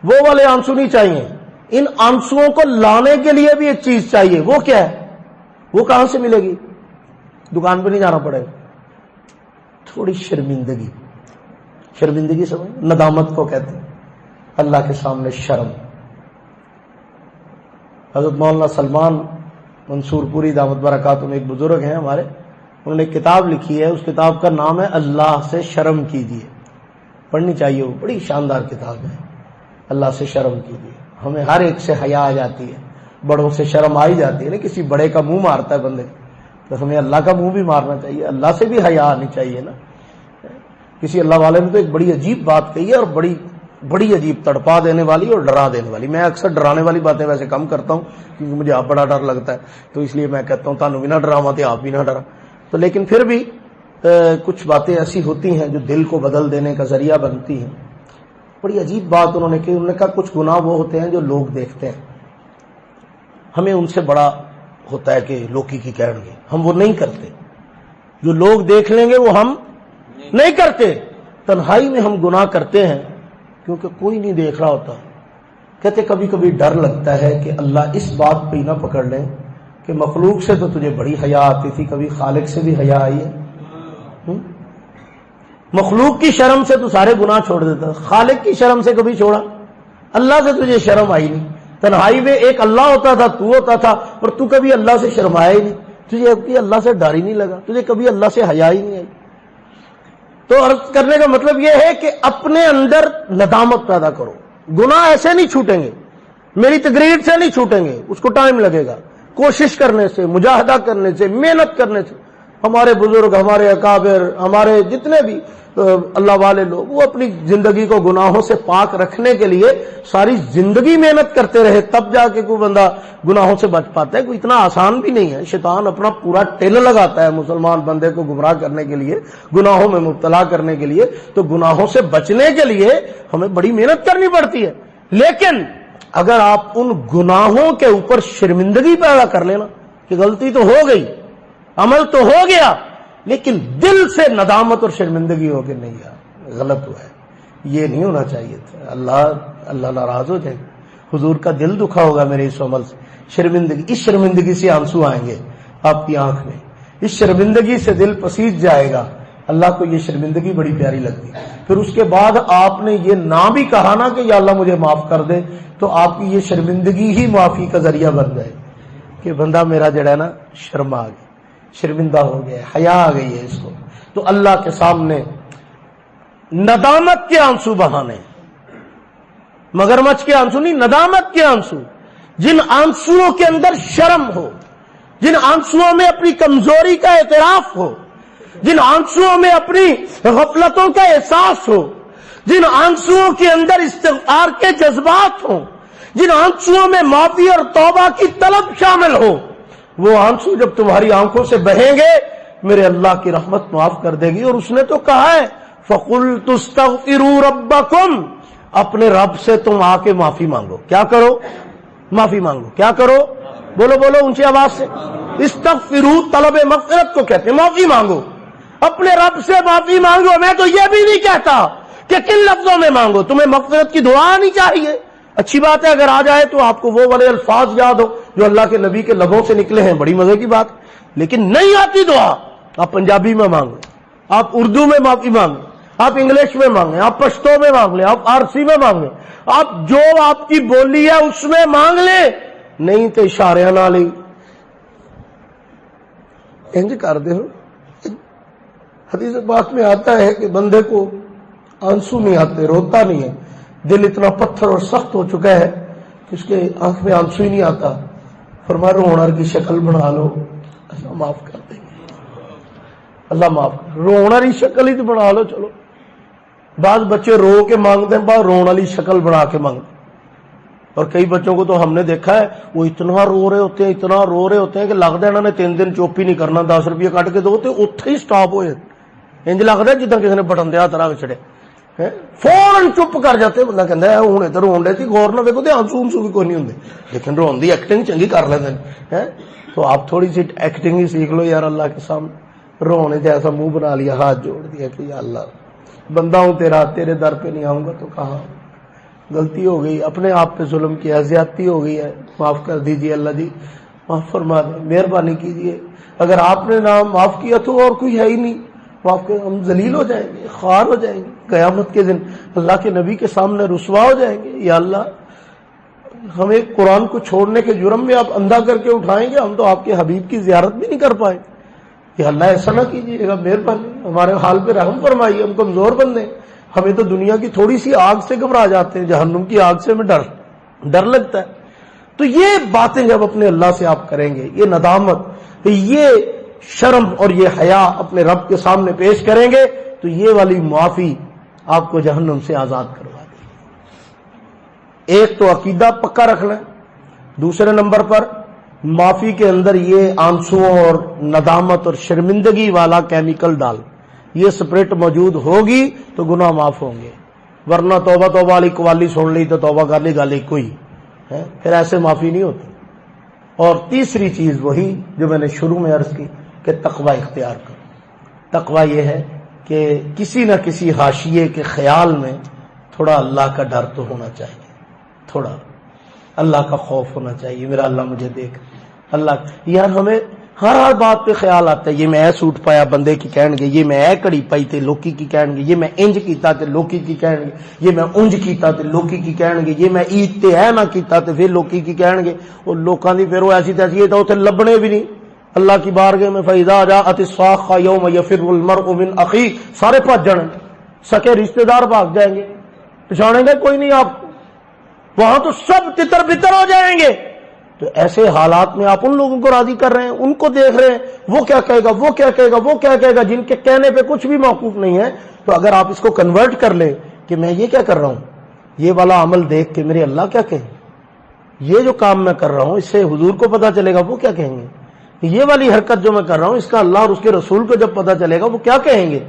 وہ والے آنسو نہیں چاہیے۔ ان آنسوؤں کو لانے کے لیے بھی ایک چیز چاہیے، وہ کیا ہے؟ وہ کہاں سے ملے گی؟ دکان پہ نہیں جانا پڑے گا، تھوڑی شرمندگی، شرمندگی سمجھ، ندامت کو کہتے ہیں، اللہ کے سامنے شرم۔ حضرت مولانا سلمان منصور پوری دعوت برکاتہ میں ایک بزرگ ہیں ہمارے، انہوں نے ایک کتاب لکھی ہے، اس کتاب کا نام ہے اللہ سے شرم کیجیے، پڑھنی چاہیے، وہ بڑی شاندار کتاب ہے، اللہ سے شرم کیجیے۔ ہمیں ہر ایک سے حیا آ جاتی ہے، بڑوں سے شرم آئی جاتی ہے نا، کسی بڑے کا منہ مارتا ہے بندے، تو ہمیں اللہ کا منہ بھی مارنا چاہیے، اللہ سے بھی حیا آنی چاہیے نا۔ کسی اللہ والے نے تو ایک بڑی عجیب بات کہی ہے، اور بڑی عجیب، تڑپا دینے والی اور ڈرا دینے والی۔ میں اکثر ڈرانے والی باتیں ویسے کم کرتا ہوں کیونکہ مجھے آپ بڑا ڈر لگتا ہے، تو اس لیے میں کہتا ہوں تانوں بھی نہ ڈراواں تے آپ بھی نہ ڈرا۔ تو لیکن پھر بھی کچھ باتیں ایسی ہوتی ہیں جو دل کو بدل دینے کا ذریعہ بنتی ہیں۔ بڑی عجیب بات انہوں نے کی، انہوں نے کہا کچھ گناہ وہ ہوتے ہیں جو لوگ دیکھتے ہیں، ہمیں ان سے بڑا ہوتا ہے کہ لوکی کی کہیں گے، ہم وہ نہیں کرتے، جو لوگ دیکھ لیں گے وہ ہم نہیں کرتے، تنہائی میں ہم گناہ کرتے ہیں کیونکہ کوئی نہیں دیکھ رہا ہوتا۔ کہتے کبھی کبھی ڈر لگتا ہے کہ اللہ اس بات پہ ہی نہ پکڑ لیں کہ مخلوق سے تو تجھے بڑی حیا آتی تھی، کبھی خالق سے بھی حیا آئی ہے؟ مخلوق کی شرم سے تو سارے گناہ چھوڑ دیتا، خالق کی شرم سے کبھی چھوڑا؟ اللہ سے تجھے شرم آئی نہیں، تنہائی میں ایک اللہ ہوتا تھا، تو ہوتا تھا، اور تو کبھی اللہ سے شرمایا ہی نہیں، تجھے کبھی اللہ سے ڈر ہی نہیں لگا، تجھے کبھی اللہ سے حیا ہی نہیں آئی۔ تو عرض کرنے کا مطلب یہ ہے کہ اپنے اندر ندامت پیدا کرو۔ گناہ ایسے نہیں چھوٹیں گے، میری تقریر سے نہیں چھوٹیں گے، اس کو ٹائم لگے گا، کوشش کرنے سے، مجاہدہ کرنے سے، محنت کرنے سے۔ ہمارے بزرگ، ہمارے اکابر، ہمارے جتنے بھی اللہ والے لوگ، وہ اپنی زندگی کو گناہوں سے پاک رکھنے کے لیے ساری زندگی محنت کرتے رہے، تب جا کے کوئی بندہ گناہوں سے بچ پاتا ہے۔ کوئی اتنا آسان بھی نہیں ہے، شیطان اپنا پورا ٹیل لگاتا ہے مسلمان بندے کو گمراہ کرنے کے لیے، گناہوں میں مبتلا کرنے کے لیے۔ تو گناہوں سے بچنے کے لیے ہمیں بڑی محنت کرنی پڑتی ہے، لیکن اگر آپ ان گناہوں کے اوپر شرمندگی پیدا کر لینا کہ غلطی تو ہو گئی، عمل تو ہو گیا، لیکن دل سے ندامت اور شرمندگی ہو کہ نہیں یار غلط ہوا ہے، یہ نہیں ہونا چاہیے تھا، اللہ ناراض ہو جائے گا، حضور کا دل دکھا ہوگا میرے اس عمل سے۔ شرمندگی، اس شرمندگی سے آنسو آئیں گے آپ کی آنکھ میں، اس شرمندگی سے دل پسیج جائے گا۔ اللہ کو یہ شرمندگی بڑی پیاری لگتی۔ پھر اس کے بعد آپ نے یہ نہ بھی کہا نا کہ یا اللہ مجھے معاف کر دے، تو آپ کی یہ شرمندگی ہی معافی کا ذریعہ بن جائے کہ بندہ میرا جڑا ہے نا شرما گیا، شرمندہ ہو گیا، حیا آ گئی ہے اس کو۔ تو اللہ کے سامنے ندامت کے آنسو بہانے، مگرمچھ کے آنسو نہیں، ندامت کے آنسو، جن آنسوؤں کے اندر شرم ہو، جن آنسوؤں میں اپنی کمزوری کا اعتراف ہو، جن آنسوؤں میں اپنی غفلتوں کا احساس ہو، جن آنسوؤں کے اندر استغفار کے جذبات ہوں، جن آنسوؤں میں معافی اور توبہ کی طلب شامل ہو، وہ آنسو جب تمہاری آنکھوں سے بہیں گے میرے اللہ کی رحمت معاف کر دے گی۔ اور اس نے تو کہا ہے فَقُلْتُ اسْتَغْفِرُوا رَبَّكُمْ، اپنے رب سے تم آ کے معافی مانگو۔ کیا کرو؟ معافی مانگو۔ کیا کرو؟ بولو بولو اونچی آواز سے، استغفروا طلب مغفرت کو کہتے ہیں، معافی مانگو، اپنے رب سے معافی مانگو۔ میں تو یہ بھی نہیں کہتا کہ کن لفظوں میں مانگو، تمہیں مغفرت کی دعا آنی چاہیے، اچھی بات ہے اگر آ جائے تو آپ کو وہ والے الفاظ یاد ہو جو اللہ کے نبی کے لبوں سے نکلے ہیں، بڑی مزے کی بات، لیکن نہیں آتی دعا آپ پنجابی میں مانگو، آپ اردو میں معافی مانگیں، آپ انگلش میں مانگیں، آپ پشتو میں مانگ لیں، آپ فارسی میں مانگیں، آپ جو آپ کی بولی ہے اس میں مانگ لیں، نہیں تو اشارے نہ لیں انج کر دے۔ حدیث پاک میں آتا ہے کہ بندے کو آنسو نہیں آتے، روتا نہیں ہے، دل اتنا پتھر اور سخت ہو چکا ہے کہ اس کے آنکھ میں آنسو ہی نہیں آتا، فرمایا رونا کی شکل بنا لو، اللہ معاف کر دیں گے، اللہ معاف کر، رونا کی شکل ہی تو بنا لو۔ چلو بعض بچے رو کے مانگتے ہیں، بعض رونا والی شکل بنا کے مانگتے ہیں، اور کئی بچوں کو تو ہم نے دیکھا ہے وہ اتنا رو رہے ہوتے ہیں، اتنا رو رہے ہوتے ہیں کہ لگتا ہے انہوں نے 3 دن چوپ ہی نہیں کرنا، 10 روپیے کٹ کے دو تو اتنے ہی سٹاپ ہوئے، انج لگتا ہے جدھر کسی نے بٹن دیا طرح چڑے، فوراً چپ کر جاتے، بندہ کہتا ہے ہوں ادھر رون ڈے تھی، غور نہ دیکھو تو آنسو انسو بھی کوئی نہیں ہوں، لیکن رون دی ایکٹنگ چنگی کر لیتے ہیں۔ تو آپ تھوڑی سی ایکٹنگ ہی سیکھ لو یار اللہ کے سامنے، رونے جیسا منہ بنا لیا، ہاتھ جوڑ دیا کہ یا اللہ بندہ ہوں تیرا، تیرے در پہ نہیں آؤں گا تو کہاں، غلطی ہو گئی، اپنے آپ پہ ظلم کیا، زیادتی ہو گئی ہے، معاف کر دیجئے اللہ جی، معاف فرما دیں، مہربانی کیجئے، اگر آپ نے نام معاف کیا تو اور کوئی ہے ہی نہیں، معاف کر، ہم ذلیل ہو جائیں گے، خوار ہو جائیں گے، قیامت کے دن اللہ کے نبی کے سامنے رسوا ہو جائیں گے، یا اللہ ہمیں قرآن کو چھوڑنے کے جرم میں آپ اندھا کر کے اٹھائیں گے، ہم تو آپ کے حبیب کی زیارت بھی نہیں کر پائے، یا اللہ ایسا نہ کیجیے گا، مہربانی ہمارے حال پہ رحم فرمائیے، ہم کمزور بندے ہیں، ہمیں تو دنیا کی تھوڑی سی آگ سے گھبرا جاتے ہیں، جہنم کی آگ سے ہمیں ڈر لگتا ہے۔ تو یہ باتیں جب اپنے اللہ سے آپ کریں گے، یہ ندامت، یہ شرم اور یہ حیا اپنے رب کے سامنے پیش کریں گے، تو یہ والی معافی آپ کو جہنم سے آزاد کروا دے گی۔ ایک تو عقیدہ پکا رکھنا ہے، دوسرے نمبر پر معافی کے اندر یہ آنسو اور ندامت اور شرمندگی والا کیمیکل ڈال، یہ سپرٹ موجود ہوگی تو گناہ معاف ہوں گے، ورنہ توبہ توبہ والی قوالی سن لی تو توبہ کر لی گالی کوئی ہے، پھر ایسے معافی نہیں ہوتی۔ اور تیسری چیز وہی جو میں نے شروع میں عرض کی کہ تقوی اختیار کرو۔ تقوی یہ ہے کہ کسی نہ کسی حاشیے کے خیال میں تھوڑا اللہ کا ڈر تو ہونا چاہیے، تھوڑا اللہ کا خوف ہونا چاہیے، میرا اللہ مجھے دیکھ، اللہ یار ہمیں ہر بات پہ خیال آتا ہے، یہ میں سوٹ پایا بندے کی کہن گے، یہ میں کڑی پائی تے لوکی کی کہن گے، یہ میں انج کیتا تے لوکی کی کہن گے، یہ میں انج کیتا تے لوکی کی کہن گے، یہ میں عید تے ہے نہ کیتا تے پھر لوکی کی کہن گے، وہ لوکاں دی پھر وہ ایسی تیسی ہے تو اتنے لبنے بھی نہیں اللہ کی بارگاہ میں، فَإِذَا جَاءَتِ الصَّاخَّةُ يَوْمَ يَفِرُّ الْمَرْءُ مِنْ أَخِيهِ، سارے بھاگ جائیں گے، سکے رشتہ دار بھاگ جائیں گے، پہچانیں گے کوئی نہیں آپ کو، وہاں تو سب تتر بتر ہو جائیں گے۔ تو ایسے حالات میں آپ ان لوگوں کو راضی کر رہے ہیں، ان کو دیکھ رہے ہیں وہ کیا کہے گا، وہ کیا کہے گا، وہ کیا کہے گا، جن کے کہنے پہ کچھ بھی موقوف نہیں ہے۔ تو اگر آپ اس کو کنورٹ کر لیں کہ میں یہ کیا کر رہا ہوں، یہ والا عمل دیکھ کے میرے اللہ کیا کہیں، یہ جو کام میں کر رہا ہوں اس سے حضور کو پتا چلے گا وہ کیا کہیں گے، یہ والی حرکت جو میں کر رہا ہوں اس کا اللہ اور اس کے رسول کو جب پتا چلے گا وہ کیا کہیں گے،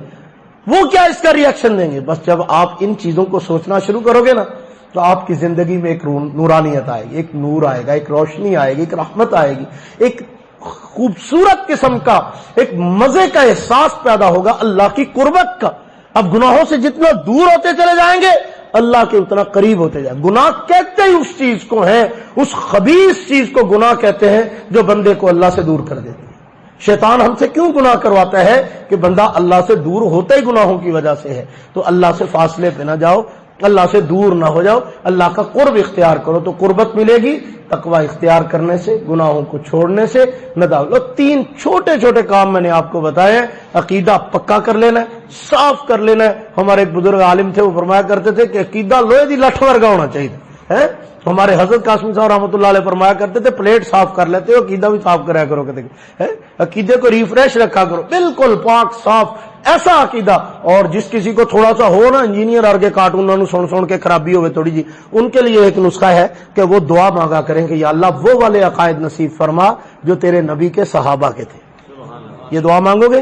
وہ کیا اس کا ری ایکشن دیں گے۔ بس جب آپ ان چیزوں کو سوچنا شروع کرو گے نا تو آپ کی زندگی میں ایک نورانیت آئے گی، ایک نور آئے گا، ایک روشنی آئے گی، ایک رحمت آئے گی، ایک خوبصورت قسم کا ایک مزے کا احساس پیدا ہوگا اللہ کی قربت کا۔ اب گناہوں سے جتنا دور ہوتے چلے جائیں گے اللہ کے اتنا قریب ہوتے جائیں۔ گناہ کہتے ہی اس چیز کو ہیں، اس خبیث چیز کو گناہ کہتے ہیں جو بندے کو اللہ سے دور کر دیتی ہے۔ شیطان ہم سے کیوں گناہ کرواتا ہے کہ بندہ اللہ سے دور ہوتا ہی گناہوں کی وجہ سے ہے۔ تو اللہ سے فاصلے پہ نہ جاؤ، اللہ سے دور نہ ہو جاؤ، اللہ کا قرب اختیار کرو تو قربت ملے گی۔ تقوی اختیار کرنے سے، گناہوں کو چھوڑنے سے ندامت۔ 3 چھوٹے چھوٹے کام میں نے آپ کو بتایا ہے۔ عقیدہ پکا کر لینا ہے، صاف کر لینا ہے۔ ہمارے ایک بزرگ عالم تھے، وہ فرمایا کرتے تھے کہ عقیدہ لوہے دی لٹھ ورگا ہونا چاہیے ہے۔ ہمارے حضرت قاسم صاحب رحمۃ اللہ علیہ فرمایا کرتے تھے پلیٹ صاف کر لیتے ہو، عقیدہ بھی صاف کریا کرو، کہتے ہیں عقیدے کو ریفریش رکھا کرو، بالکل پاک صاف ایسا عقیدہ۔ اور جس کسی کو تھوڑا سا ہو نا انجینئر آرگے کارٹون سن کے خرابی ہوئے تھوڑی جی، ان کے لیے ایک نسخہ ہے کہ وہ دعا مانگا کریں کہ یا اللہ وہ والے عقائد نصیب فرما جو تیرے نبی کے صحابہ کے تھے۔ یہ دعا مانگو گے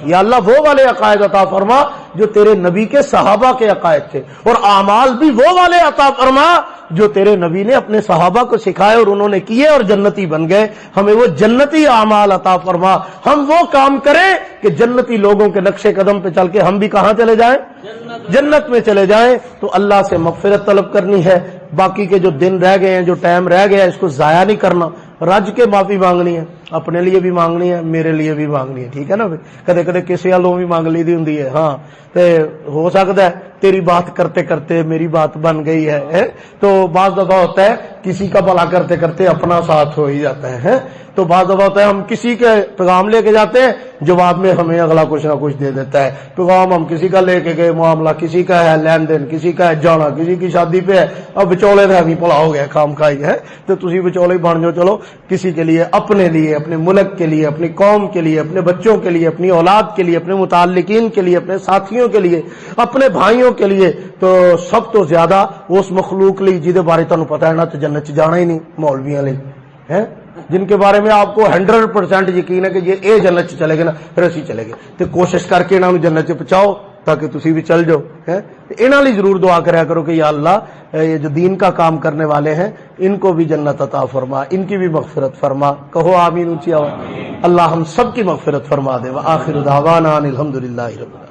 یا اللہ وہ والے عقائد عطا فرما جو تیرے نبی کے صحابہ کے عقائد تھے، اور اعمال بھی وہ والے عطا فرما جو تیرے نبی نے اپنے صحابہ کو سکھائے اور انہوں نے کیے اور جنتی بن گئے۔ ہمیں وہ جنتی اعمال عطا فرما، ہم وہ کام کریں کہ جنتی لوگوں کے نقش قدم پہ چل کے ہم بھی کہاں چلے جائیں؟ جنت میں چلے جائیں۔ تو اللہ سے مغفرت طلب کرنی ہے، باقی کے جو دن رہ گئے ہیں، جو ٹائم رہ گیا ہے، اس کو ضائع نہیں کرنا، رج کے معافی مانگنی ہے، اپنے لیے بھی مانگنی ہے، میرے لیے بھی مانگنی ہے، ٹھیک ہے نا؟ کدے کدے کسی والوں بھی مانگ لی دی ہوں ہے، ہاں تے ہو سکتا ہے تیری بات کرتے کرتے میری بات بن گئی ہے، تو بعض دفعہ ہوتا ہے کسی کا بھلا کرتے کرتے اپنا ساتھ ہو ہی جاتا ہے، تو بعض دفعہ ہوتا ہے ہم کسی کے پیغام لے کے جاتے ہیں، جواب میں ہمیں اگلا کچھ نہ کچھ دے دیتا ہے، پیغام ہم کسی کا لے کے گئے، معاملہ کسی کا ہے، لین دین کسی کا ہے، جانا کسی کی شادی پہ ہے، اب بچولے میں بھی پڑا ہو گیا کام کھائی ہے، تو تسی بچولے بن جاؤ، چلو کسی کے لیے، اپنے لیے، اپنے ملک کے لیے، اپنی قوم کے لیے، اپنے بچوں کے لیے، اپنی اولاد کے لیے، اپنے متعلقین کے لیے، اپنے ساتھیوں کے لیے، اپنے بھائیوں کے لیے، تو سب تو زیادہ اس مخلوق لی جہدے بارے تمہیں پتا ہے نا تو جنت جانا ہی نہیں، مولویاں لئی ہیں جن کے بارے میں آپ کو 100% یقین ہے کہ یہ جنت چلے گے نا، پھر اسی چلے گے، تو کوشش کر کے انہوں نے جنت پہنچاؤ تاکہ تسی بھی چل جاؤ، انہاں لی ضرور دعا کریا کرو کہ یا اللہ یہ جو دین کا کام کرنے والے ہیں ان کو بھی جنت عطا فرما، ان کی بھی مغفرت فرما، کہو آمین اونچی آواز۔ اللہ ہم سب کی مغفرت فرما دے، وآخر دعوانا ان الحمدللہ رب العالمین۔